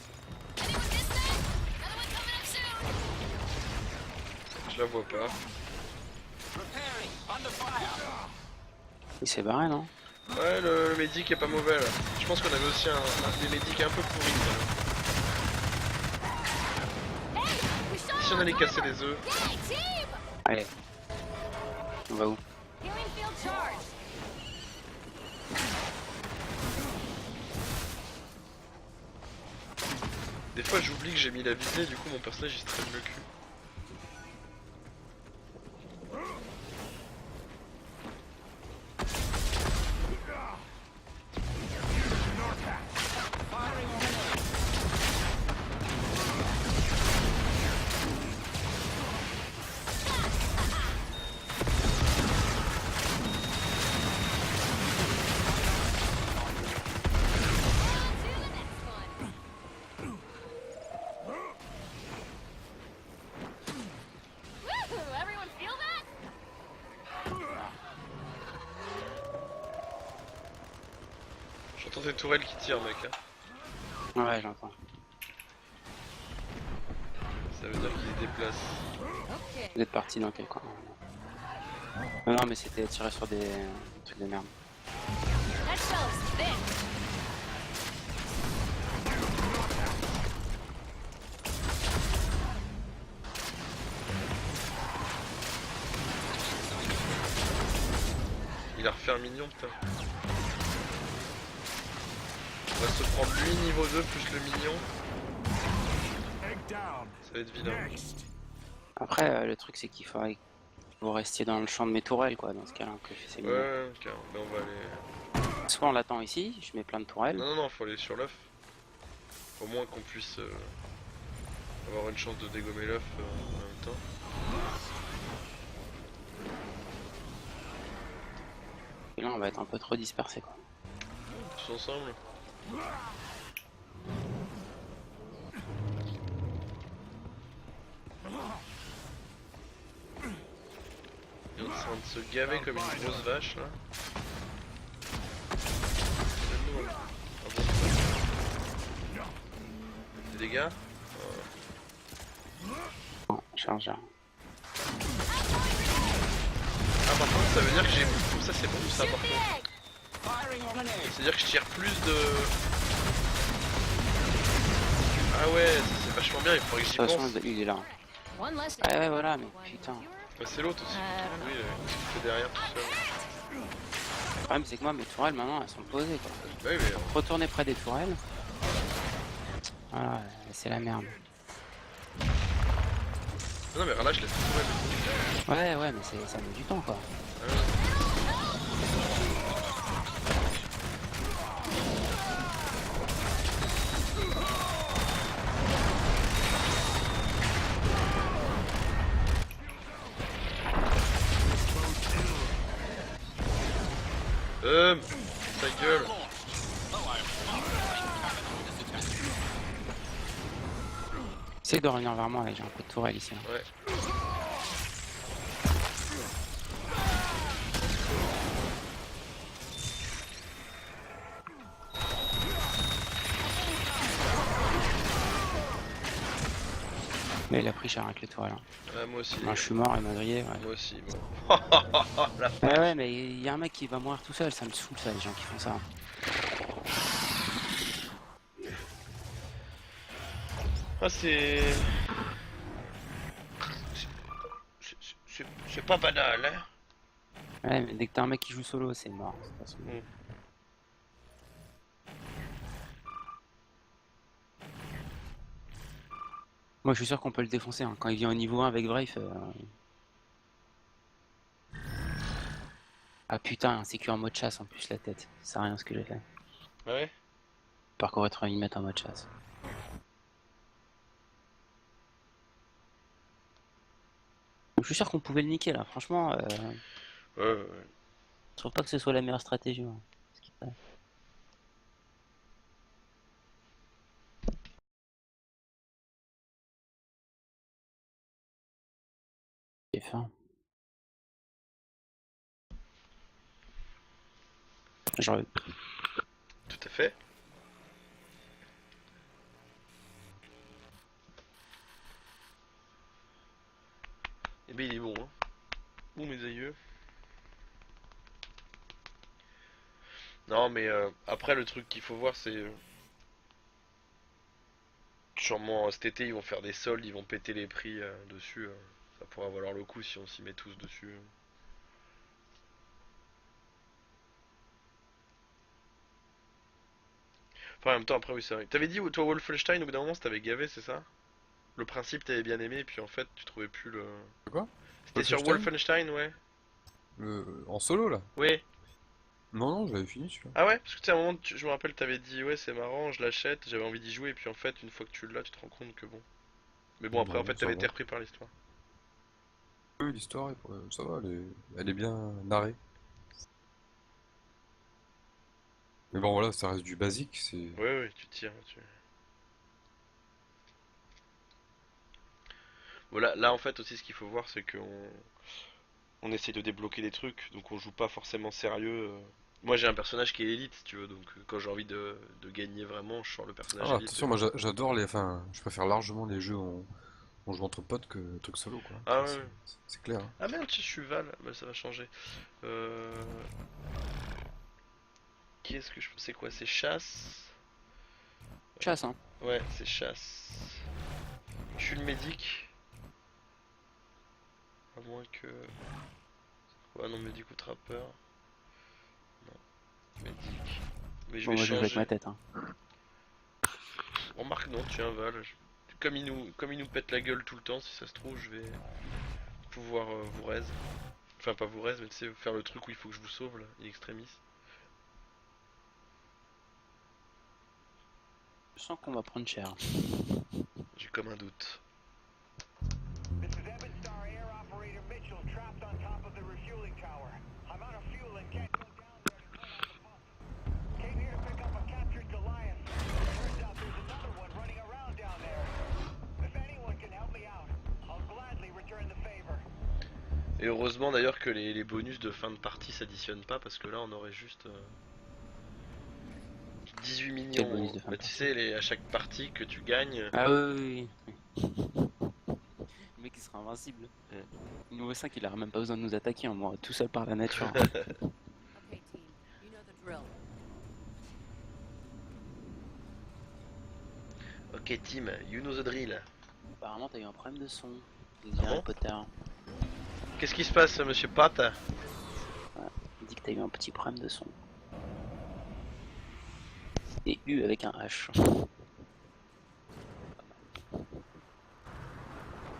Je la vois pas.
Il s'est barré, non?
Ouais le médic est pas mauvais là. Je pense qu'on avait aussi des médics un peu pourris là. Si on allait casser les œufs.
Allez. On va où?
Des fois j'oublie que j'ai mis la visée, du coup mon personnage il se traîne le cul.
Woohoo! Everyone feel that?
J'entends des tourelles qui tirent mec hein.
Ouais, j'entends.
Ça veut dire qu'ils se déplacent.
Okay.
Vous êtes parti dans quel coin? Non, mais c'était tiré sur des trucs de merde.
That fella's thick.
Il a refait un mignon putain. On va se prendre lui niveau 2 plus le mignon.
Egg down.
Ça va être vilain.
Next.
Après, le truc, c'est qu'il faudrait que vous restiez dans le champ de mes tourelles, quoi, dans ce cas-là, que c'est mieux.
Ouais, ok, ben on va aller...
Soit on l'attend ici, je mets plein de tourelles.
Non, faut aller sur l'œuf. Au moins qu'on puisse avoir une chance de dégommer l'œuf en même temps.
Et là, on va être un peu trop dispersé, quoi.
Tous ensemble. Il est en train de se gaver comme une grosse vache là. Donne-nous un bon truc. Des dégâts.
Bon, chargeur.
Ah par contre ça veut dire que j'ai... Ça c'est bon ça par contre. C'est-à-dire que je tire plus de... Ah ouais, c'est vachement bien, il faudrait que
De
j'y
toute
pense.
façon, il est là.
One less.
Ouais, voilà, mais putain.
Ouais, c'est l'autre aussi. Oui, il fait derrière tout seul.
Le problème, c'est que moi, mes tourelles, maintenant, elles sont posées, quoi.
Bah oui, mais...
Retourner près des tourelles. Voilà, c'est la merde.
Non mais relâche, laisse tout
Ouais, mais ça met du temps, quoi.
Ta gueule.
Essaye de revenir vers moi, là, j'ai un peu de tourelle ici. Là.
Ouais.
Mais il a pris cher avec les tourelles. Hein.
Ouais, moi aussi.
Moi, je suis mort, il m'a grillé. Ouais.
Moi aussi, bon. La...
Ouais, mais il y a un mec qui va mourir tout seul, ça me saoule ça, les gens qui font ça.
Ah, c'est pas banal, hein.
Ouais, mais dès que t'as un mec qui joue solo, c'est mort. De toute façon. Moi, je suis sûr qu'on peut le défoncer. Hein. Quand il vient au niveau 1 avec Wraith. Ah putain, c'est que en mode chasse en plus la tête. Ça sert à rien ce que j'ai fait.
Ouais.
Parcourir 30 000 mètres en mode chasse. Je suis sûr qu'on pouvait le niquer là, franchement.
Ouais.
Je trouve pas que ce soit la meilleure stratégie. Hein, ce qu'il fait. J'ai faim. Genre,
Tout à fait. Eh ben il est bon, hein. Ouh mes aïeux. Non mais après le truc qu'il faut voir c'est... Sûrement cet été ils vont faire des soldes, ils vont péter les prix dessus. Ça pourra valoir le coup si on s'y met tous dessus. Enfin, en même temps, après, oui, c'est vrai. T'avais dit, toi, Wolfenstein, au bout d'un moment, ça t'avait gavé, c'est ça? Le principe, t'avais bien aimé, puis en fait, tu trouvais plus le.
Quoi?
C'était sur Wolfenstein, ouais.
En solo là?
Oui.
Non, non, j'avais fini celui-là.
Ah ouais? Parce que tu sais, à un moment, je me rappelle, t'avais dit, ouais, c'est marrant, je l'achète, j'avais envie d'y jouer, et puis en fait, une fois que tu l'as, tu te rends compte que bon. Mais bon, après,
Non,
en fait,
ça
t'avais
va.
été repris par l'histoire.
Oui, l'histoire, ça va, elle est bien narrée. Mais bon, voilà, ça reste du basique, c'est...
Ouais, ouais, tu tires, Voilà, là, en fait, aussi, ce qu'il faut voir, c'est qu'on essaye de débloquer des trucs, donc on joue pas forcément sérieux. Moi j'ai un personnage qui est élite si tu veux, donc quand j'ai envie de gagner vraiment, je sors le personnage
Ah,
élite.
attention, moi j'adore les... Enfin, je préfère largement les jeux où on joue entre potes que les trucs solo, quoi.
Ah
Ça,
ouais.
c'est clair. Hein.
Ah merde, je suis Val, bah ça va changer. Qu'est-ce que je... C'est quoi? C'est chasse?
Chasse, hein.
Ouais, c'est chasse. Je suis le médic. À moins que... Ouais non, médic ou trappeur. Non, médic. Mais je
Bon,
vais
moi je joue avec
changer.
ma tête, hein.
Remarque non, tu es un Val. Comme il nous pète la gueule tout le temps, si ça se trouve, je vais pouvoir vous raise. Enfin, pas vous raise, mais tu sais, faire le truc où il faut que je vous sauve, là, in extremis.
Je sens qu'on va prendre cher.
J'ai comme un doute.
This is Evans Star Air Operator Mitchell, trapped on top of the refueling tower. I'm out of fuel and can't go down there to turn on the pump. Came here to pick up a captured Goliath. Turns out there's another one running around down there. If anyone can help me out, I'll gladly return the favor.
Et heureusement d'ailleurs que les bonus de fin de partie s'additionnent pas, parce que là on aurait juste 18
Quel bonus
millions.
de fin de
Bah, tu sais, à chaque partie que tu gagnes.
Ah oui, oui, oui. Le mec il sera invincible. Le niveau 5 il aura même pas besoin de nous attaquer, on mourra tout seul par la nature.
Okay, team. You know the drill.
Ok, team, you know the drill.
Apparemment t'as eu un problème de son. Des Harry Potter.
Qu'est-ce qui se passe, monsieur Pat?
Il dit que t'as eu un petit problème de son. Et U avec un H.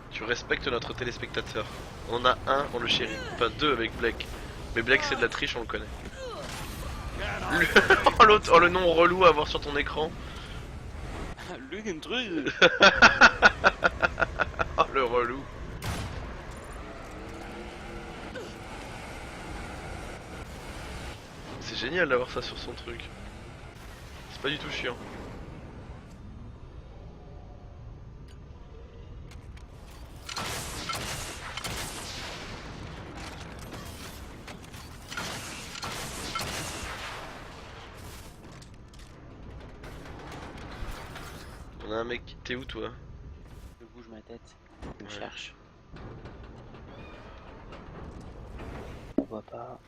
Tu respectes notre téléspectateur. On en a un, on le chérit. Enfin, deux avec Blake. Mais Blake, c'est de la triche, on le connaît. Oh, le nom relou à avoir sur ton écran.
Le drill.
Oh, le relou. C'est génial d'avoir ça sur son truc. C'est pas du tout chiant. On a un mec qui... T'es où toi?
Je bouge ma tête. Je
Ouais.
cherche. On voit pas.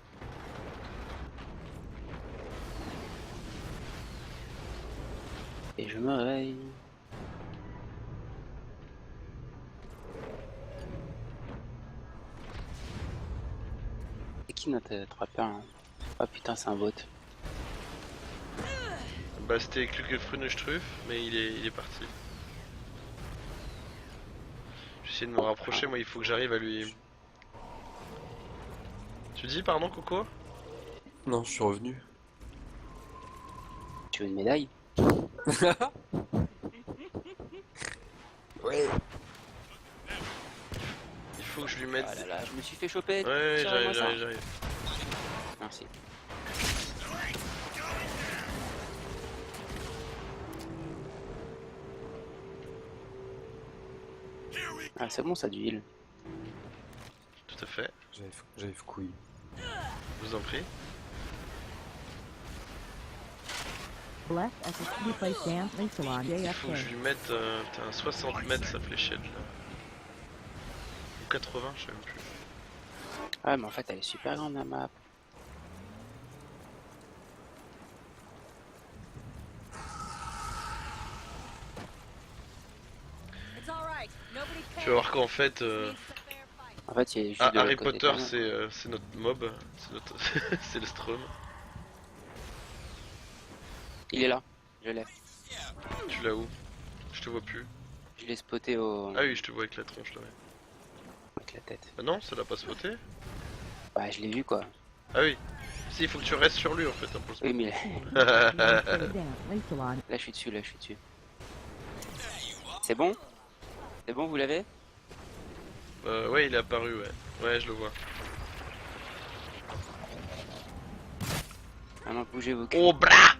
Et je me réveille. C'est qui notre trappeur hein? Ah putain c'est un bot.
Bah c'était Klugelfrunestruff, mais il est parti. J'essaie de me rapprocher, moi il faut que j'arrive à lui... Tu dis pardon Coco?
Non, je suis revenu.
Tu veux une médaille?
Ouais.
Il faut que je lui mette...
Ah là là, je me suis fait choper.
Ouais,
Tirez-moi ça.
j'arrive.
Merci. Ah c'est bon ça du heal.
Tout à fait,
J'avais couille.
je vous en prie.
Bless as a key place dancing salon
Il faut que je
JFK.
lui mette putain, 60 mètres sa fléchette là. Ou 80, je sais même plus.
Ah mais en fait elle est super grande la map.
It's all right. Nobody
Tu vas voir qu'en fait...
En fait il y a juste
Ah,
de
Harry
l'autre côté
Potter
quand même.
c'est notre mob, c'est notre... c'est le Strum.
Il est là. Je l'ai.
Tu l'as où? Je te vois plus.
Je l'ai spoté au...
Ah oui, je te vois avec la tronche là. Ouais.
avec la tête.
Ah non, ça l'a pas spoté?
Bah je l'ai vu quoi.
Ah oui. Si, il faut que tu restes sur lui en fait. Hein, pour le
Oui mais
Damp, Lancelot.
là je suis dessus, là je suis dessus. C'est bon? C'est bon, vous l'avez?
Ouais, il est apparu, ouais. Ouais, je le vois.
Maintenant bougez vos culs.
Oh, bra!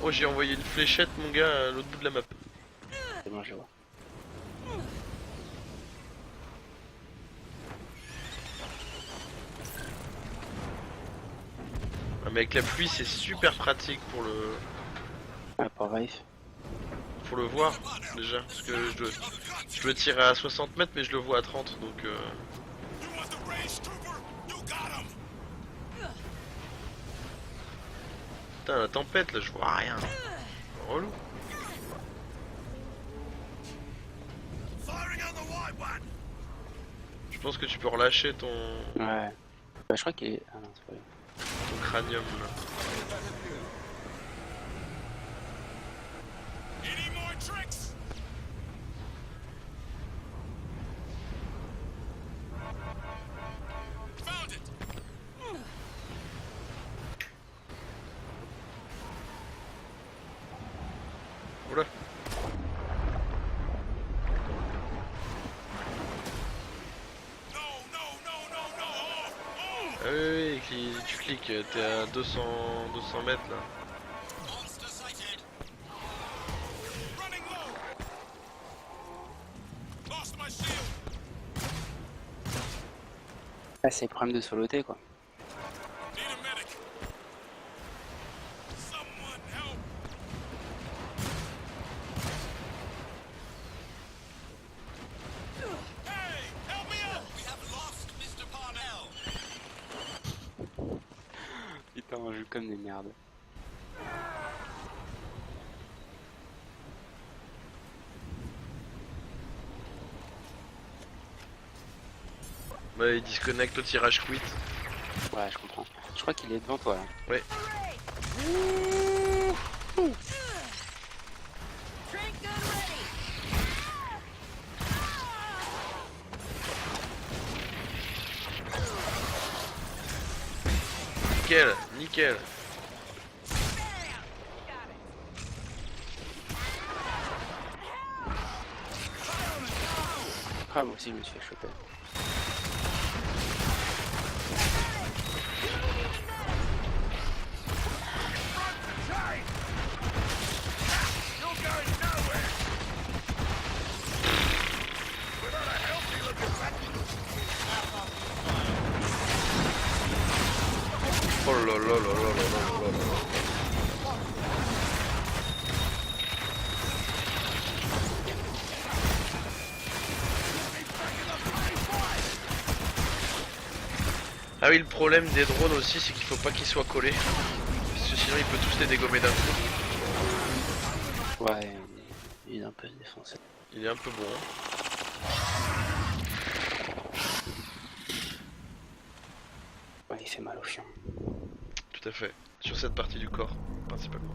Oh, j'ai envoyé une fléchette, mon gars, à l'autre bout de la map.
C'est bon, je le vois.
Ah, mais avec la pluie, c'est super pratique pour le...
Ah, pour Rife.
Pour le voir, déjà. Parce que je le tire à 60 mètres, mais je le vois à 30, donc... Putain, la tempête, là, je vois rien. Relou. Je pense que tu peux relâcher ton
Ouais. Bah je crois qu'il est... Ah non, c'est pas lui.
cranium, là.
Any more tricks? Found it.
Oula.
No, no, no, no, no. Oh,
Ah oui, tu cliques, t'es à 200 mètres, là.
monster sighted. Running low. Lost my shield.
Ah c'est le problème de soloter quoi.
Need a medic. Someone help. Hey, help me out. We have lost Mr. Parnell.
Putain on joue comme des merdes.
Bah, il disconnecte au tirage quit.
Ouais je comprends. Je crois qu'il est devant toi là.
Ouais. Nickel, nickel.
Ah moi aussi je me suis fait choper.
Oh là là là là là là là là. Ah oui, le problème des drones aussi, c'est qu'il faut pas qu'ils soient collés. Parce que sinon, il peut tous les dégommer d'un coup.
Ouais, il est un peu défoncé.
Il est un peu bon.
Ouais, il fait mal au chien.
Tout à fait. Sur cette partie du corps, principalement.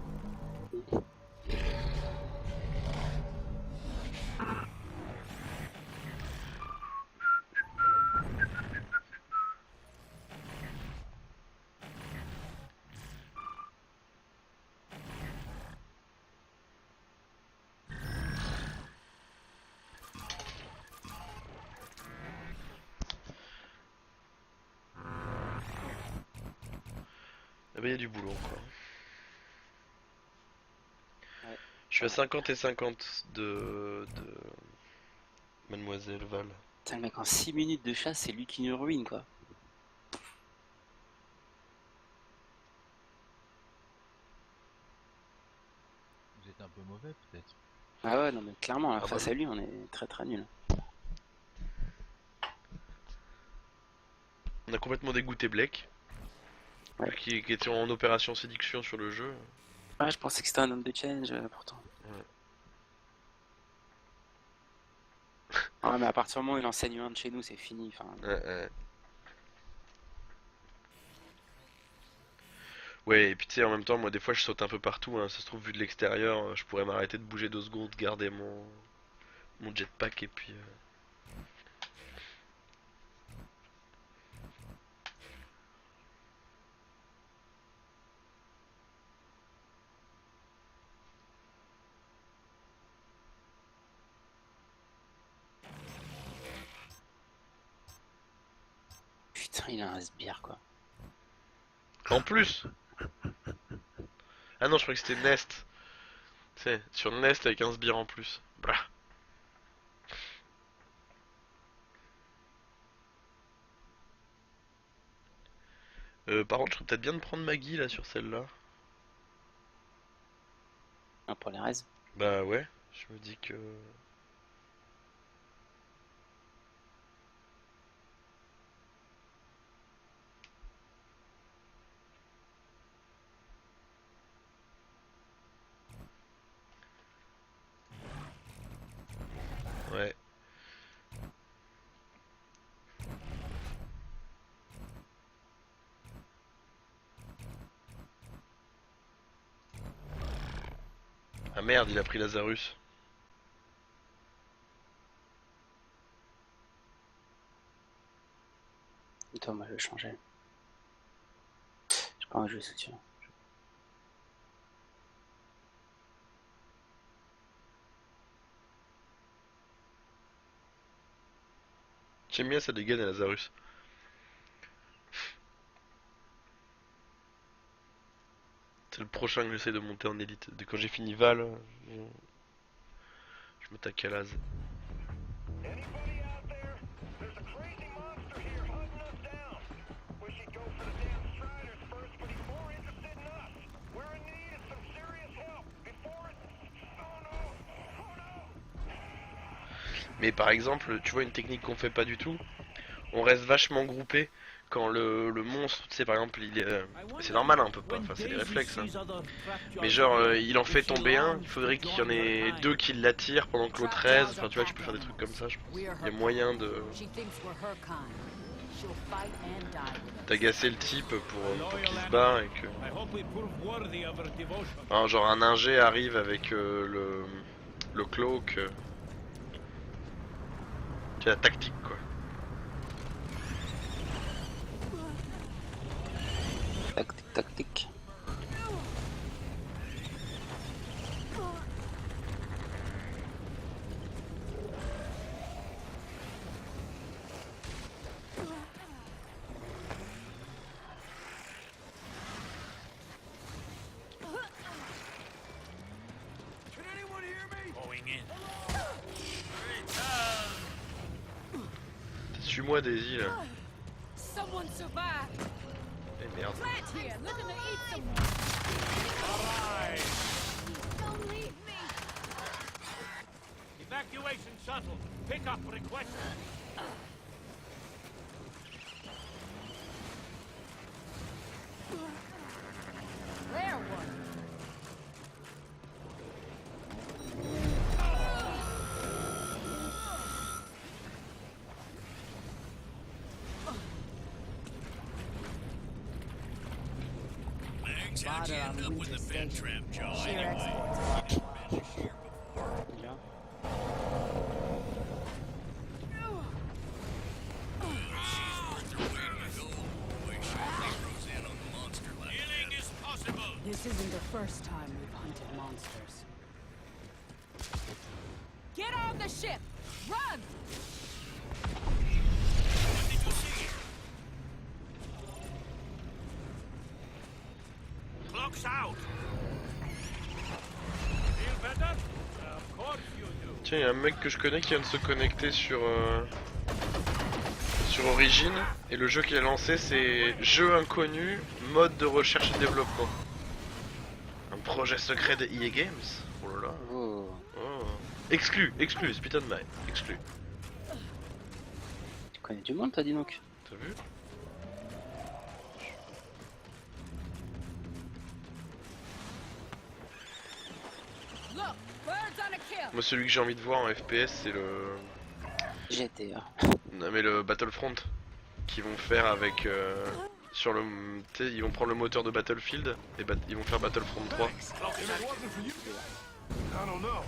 Eh ben, il y a du boulot encore.
Ouais.
Je suis à 50 et 50 de Mademoiselle Val.
Putain le mec en 6 minutes de chasse c'est lui qui nous ruine quoi.
Vous êtes un peu mauvais peut-être.
Ah ouais non mais clairement
Ah
face
bah.
à lui on est très très nul.
On a complètement dégoûté Blake.
Ouais.
Qui était en opération séduction sur le jeu.
Ah je pensais que c'était un homme de change pourtant.
Ouais.
Ah mais à partir du moment où il enseigne un de chez nous c'est fini. Enfin,
Ouais. Ouais, et puis tu sais, en même temps, moi des fois je saute un peu partout, hein. Ça se trouve, vu de l'extérieur, je pourrais m'arrêter de bouger 2 secondes, garder mon jetpack et puis.
Putain, il a un sbire quoi.
En plus! Ah non, je croyais que c'était Nest. Tu sais, sur Nest avec un sbire en plus. Blah. Par contre, je serais peut-être bien de prendre Maggie là sur celle-là.
Ah, pour les raises.
Bah ouais, je me dis que. Ouais. Ah merde, il a pris Lazarus.
Attends, moi je vais changer. Je sais pas, je vais soutien.
J'aime bien ça dégaine à Lazarus. C'est le prochain que j'essaie de monter en élite. Dès quand j'ai fini Val, je me taque à Laz.
Anybody out there? There's a crazy monster here hunting us down. Wish he'd go for the damn Striders first, but he's more interested in us. We're in need of some serious help before it... Oh no! Oh no!
Mais par exemple, tu vois une technique qu'on fait pas du tout, on reste vachement groupé quand le monstre, tu sais par exemple, il est, c'est normal hein, on peut pas, enfin c'est des réflexes. Hein. Mais genre il en fait tomber un, il faudrait qu'il y en ait 2 qui l'attirent pendant que l'autre reste. Enfin tu vois, tu peux faire des trucs comme ça, je pense. Il y a moyen de d'agacer le type pour qu'il se barre et que. Enfin, genre un ingé arrive avec le cloak. C'est la tactique quoi.
Tactique.
Suis-moi Daisy là.
Someone survived.
Eh merde.
Plant here. Looking to eat someone. Don't leave me.
Evacuation shuttle. Pick up request.
There one.
How'd you end up with the vent trap, Joe?
Là.
Healing is possible.
This isn't the first time we've hunted monsters.
Get on the ship. Run.
What did you see? Clock's out. Feel better? Of course you do.
Tiens, il y a un mec que je connais qui vient de se connecter sur Origin et le jeu qu'il a lancé c'est Jeu inconnu, mode de recherche et développement. Un projet secret de EA Games. Oh là là.
Oh.
Oh. Exclu, Spit on Mine, exclu.
Tu connais du monde, t'as dit donc?
T'as vu?
Look, birds on a kill.
Moi celui que j'ai envie de voir en FPS c'est le...
GTA.
Non mais le Battlefront qu'ils vont faire avec sur le, tu sais, ils vont prendre le moteur de Battlefield et ils vont faire Battlefront 3.
If it wasn't for you, I don't know.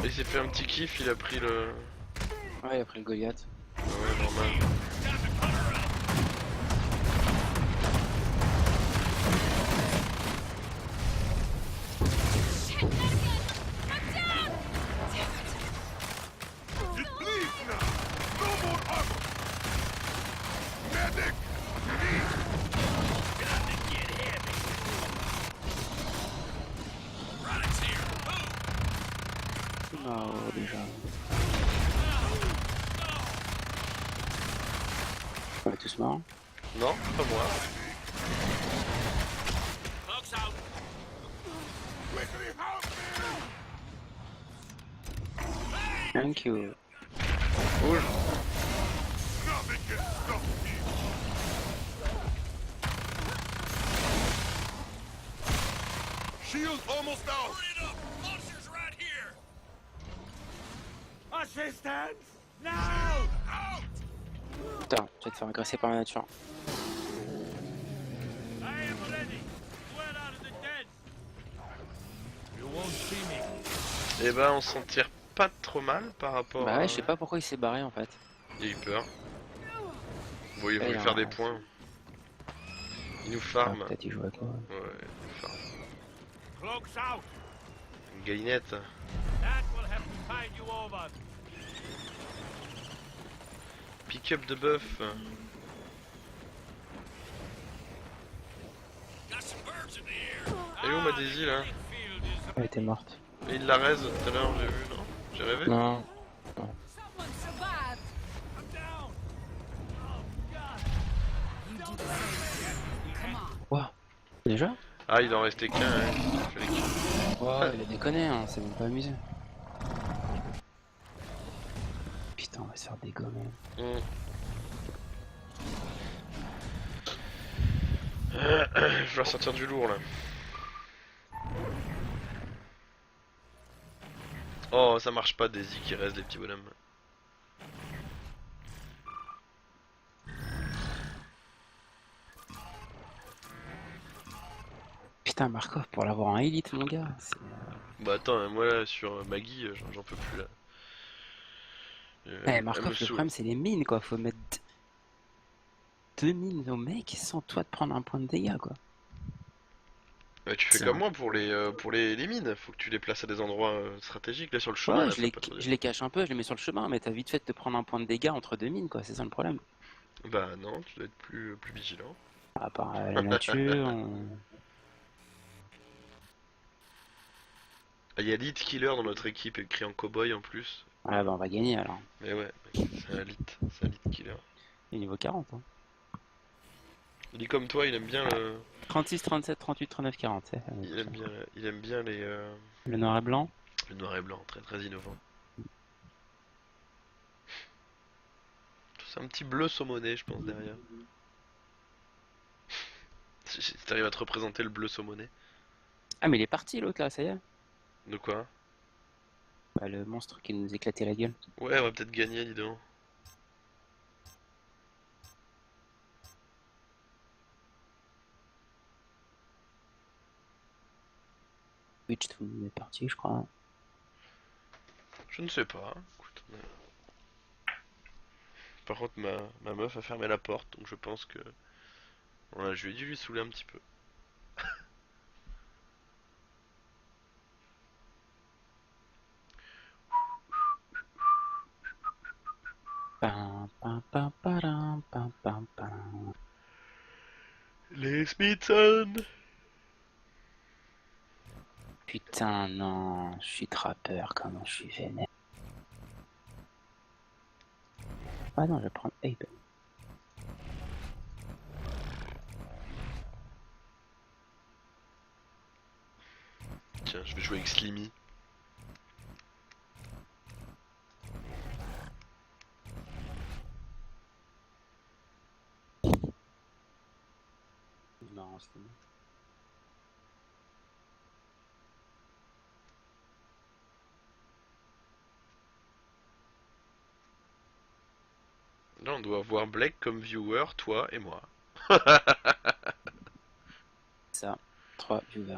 Il s'est fait un petit kiff, il a pris le...
Ouais, il a pris le Goliath.
Ouais, normal.
It bleeds now. No more armor. Medic.
Oh, déjà. On est tous morts.
Non, pas moi.
Thank you.
Nothing can stop me. Shield almost out. Hurry it up. Monsters right here.
Assistance! Now!
Out.
Putain, tu vas te faire agresser par la nature.
I am ready. Dwell out of the dead. You won't see me.
Et ben on s'en tire pas trop mal par rapport
Bah
à...
ouais, je sais pas pourquoi il s'est barré en fait.
Il a eu peur. Bon, il
Ouais,
voulait
il
faire
a-
des points. Il nous
Ah,
farm.
peut-être il jouait quoi.
Ouais, il nous farm.
Cloaks out.
Une galinette.
That will have to tide you over.
Pick up de buff. Elle est où ma Daisy là?
Elle était morte.
Et il la raise tout à l'heure, j'ai vu, non? J'ai rêvé?
Non.
Someone survived.
I'm down.
Quoi? Déjà?
Ah, il en restait qu'un, hein. Il fallait qu'il-
Ouais, il a déconné, hein, c'est même pas amusé. Putain, on va se faire dégommer.
Je dois sortir du lourd là. Oh, ça marche pas, Daisy qui reste des petits bonhommes.
Putain, Markov, pour l'avoir en élite, mon gars. c'est-
Bah attends, moi là sur Maggie, j'en peux plus là.
Eh,
Elle me
Markov, le
saoule.
problème, c'est les mines, quoi. Faut mettre 2 mines au mec sans toi te prendre un point de dégâts, quoi.
Ouais, tu fais
C'est
comme
un-
moi pour les mines, faut que tu les places à des endroits stratégiques là sur le chemin.
Ouais,
là,
je
faut
les,
pas trop-
je les cache un peu, je les mets sur le chemin, mais t'as vite fait de te prendre un point de dégâts entre 2 mines, quoi. C'est ça le problème.
Bah non, tu dois être plus vigilant.
À part la nature,
Ah, il y a Lead Killer dans notre équipe écrit en cowboy en plus.
Ouais, bah on va gagner alors.
Mais ouais, c'est un Lead Killer.
Il est niveau 40, hein.
Il est comme toi, il aime bien le...
36, 37, 38, 39, 40.
Il aime bien les...
Le noir et blanc.
Le noir et blanc, très très innovant. C'est un petit bleu saumoné, je pense, derrière. Si t'arrives à te représenter le bleu saumoné.
Ah, mais il est parti l'autre là, ça y est.
De quoi?
Bah, le monstre qui nous éclatait la gueule.
Ouais, on va peut-être gagner, dis donc.
Twitch, tout le monde est parti, je crois.
Je ne sais pas. Écoute, par contre, ma meuf a fermé la porte, donc je pense que... Voilà, je lui ai dû lui saouler un petit peu.
Pam, pam, pam, param, pam, pam, pam.
Les Smithson.
Putain, non, je suis trappeur, comment je suis vénère. Ah non, je vais prendre Ape.
Tiens, je vais jouer avec Slimmy.
marrant, c'était bon.
Là, on doit voir Blake comme viewer, toi et moi.
Ça, 3 viewers.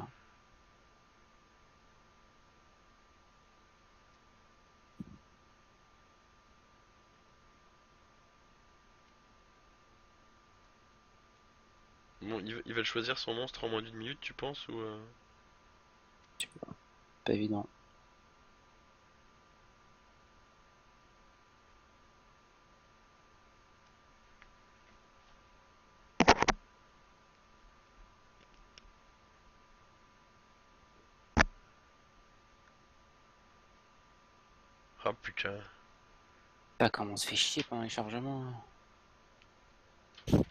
Bon, il va choisir son monstre en moins d'une minute, tu penses, ou
Je sais pas. Pas évident.
Ah putain.
Ah, comment on se fait chier pendant les chargements. Hein.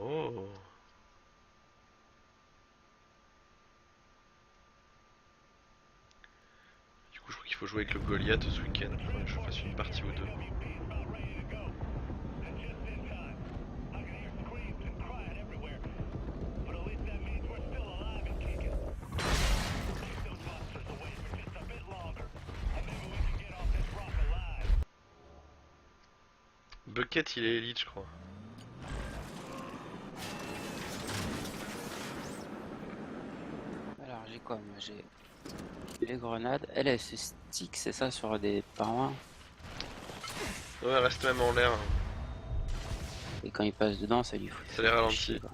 Oh. Du coup, je crois qu'il faut jouer avec le Goliath ce week-end. Faudrait que je fasse une partie ou deux. Bucket, il est élite, je crois.
Alors, j'ai quoi moi? J'ai les grenades. Elle se stick, c'est ça, sur des parois.
Ouais, reste même en l'air.
Et quand il passe dedans, ça lui fout.
Ça les ralentit.
chier, quoi.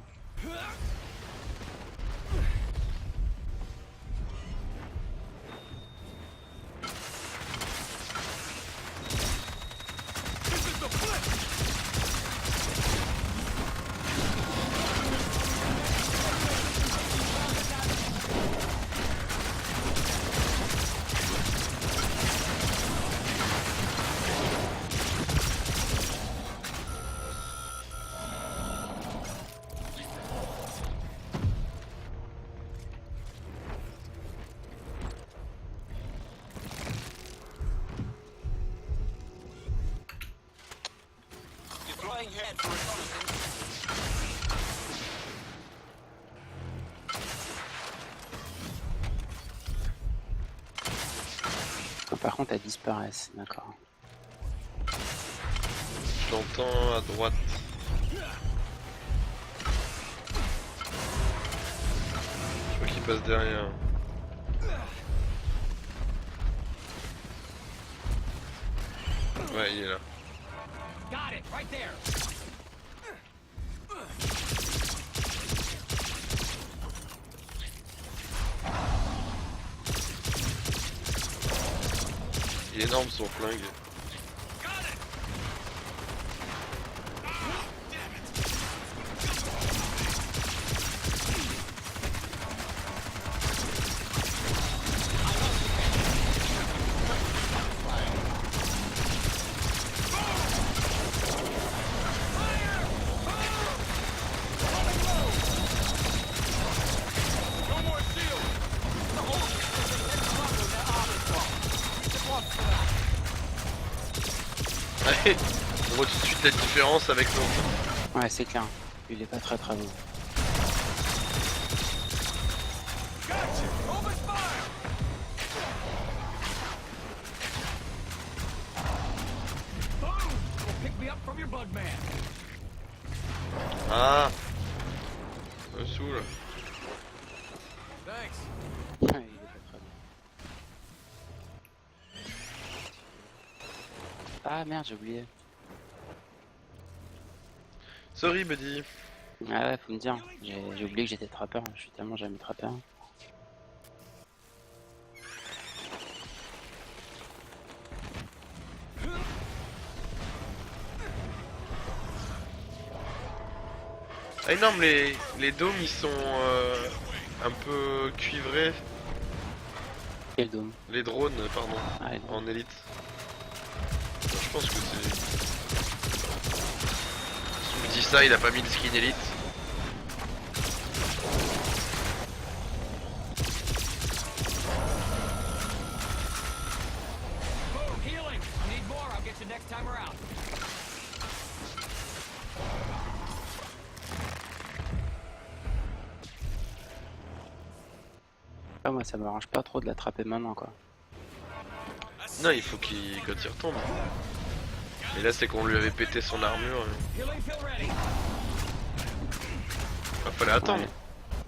Par contre, elles disparaissent, d'accord.
Je l'entends à droite. Je crois qu'il passe derrière. Ouais, il est là.
Got it, right there.
Il est énorme son flingue. Ouais, on voit tout de suite la différence avec l'autre.
Ouais, c'est clair. Il est pas très beau.
Ah, ça me saoule.
Ouais, il est pas très beau. Ah merde, j'ai oublié.
Sorry, buddy.
Ah ouais, faut me dire. J'ai oublié que j'étais trappeur. Je suis tellement jamais trappeur.
Ah énorme, les dômes ils sont un peu cuivrés.
Quel dôme?
Les drones, pardon,
Ah, les drones.
en élite. Bon, je pense que c'est... Si je me dis ça, il a pas mis le skin élite.
Healing. Need more. I'll get you next time.
Ah, moi ça m'arrange pas trop de l'attraper maintenant quoi.
Non, il faut qu'il quand il retombe. Et là c'est qu'on lui avait pété son armure. Ah, fallait attendre.
Ouais.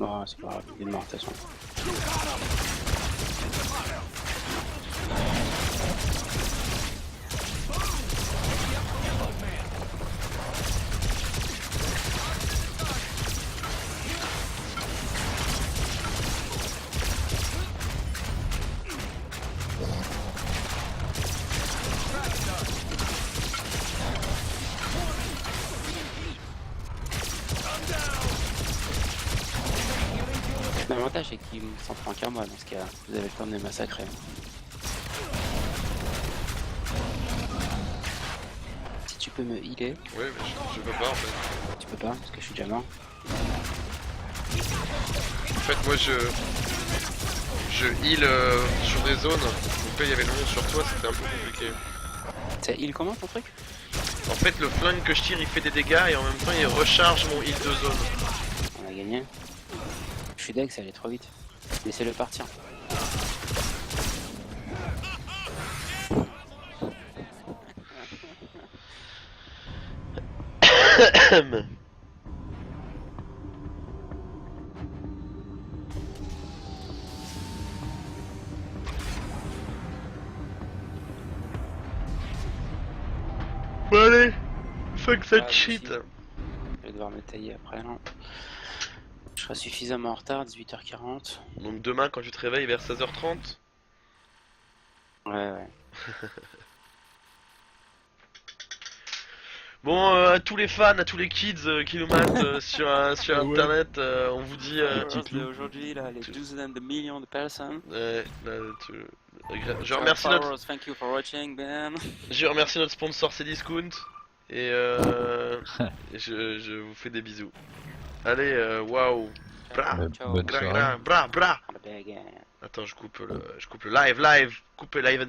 Non, c'est pas grave, il est mort de toute façon. L'avantage c'est qu'il s'en prend qu'à moi dans ce cas, vous avez le temps de les massacrer. Si tu peux me healer.
Ouais, mais je peux pas en fait.
Tu peux pas parce que je suis déjà mort.
En fait, moi je heal sur des zones. Donc là il y avait le monstre sur toi, c'était un peu compliqué.
Ça heal comment ton truc?
En fait, le flingue que je tire il fait des dégâts et en même temps il recharge mon heal de zone.
On a gagné. Je suis deg, ça allait trop vite. Laissez-le partir.
Bon allez, fuck
Ah,
that shit.
Je vais devoir me tailler après là. Je serai suffisamment en retard, 18h40.
Donc demain quand tu te réveilles vers 16h30.
Ouais.
Bon, à tous les fans, à tous les kids qui nous matent sur internet, on vous dit...
Aujourd'hui, là, les douzaines de millions de personnes.
Je remercie notre...
Thank you for watching, Ben.
Je remercie notre sponsor Cdiscount. Et je vous fais des bisous. Allez, waouh. Bra,
Ciao.
Bonne
bra,
soirée.
bra, bra, bra.
On the big end.
Attends, je coupe le live, coupe live.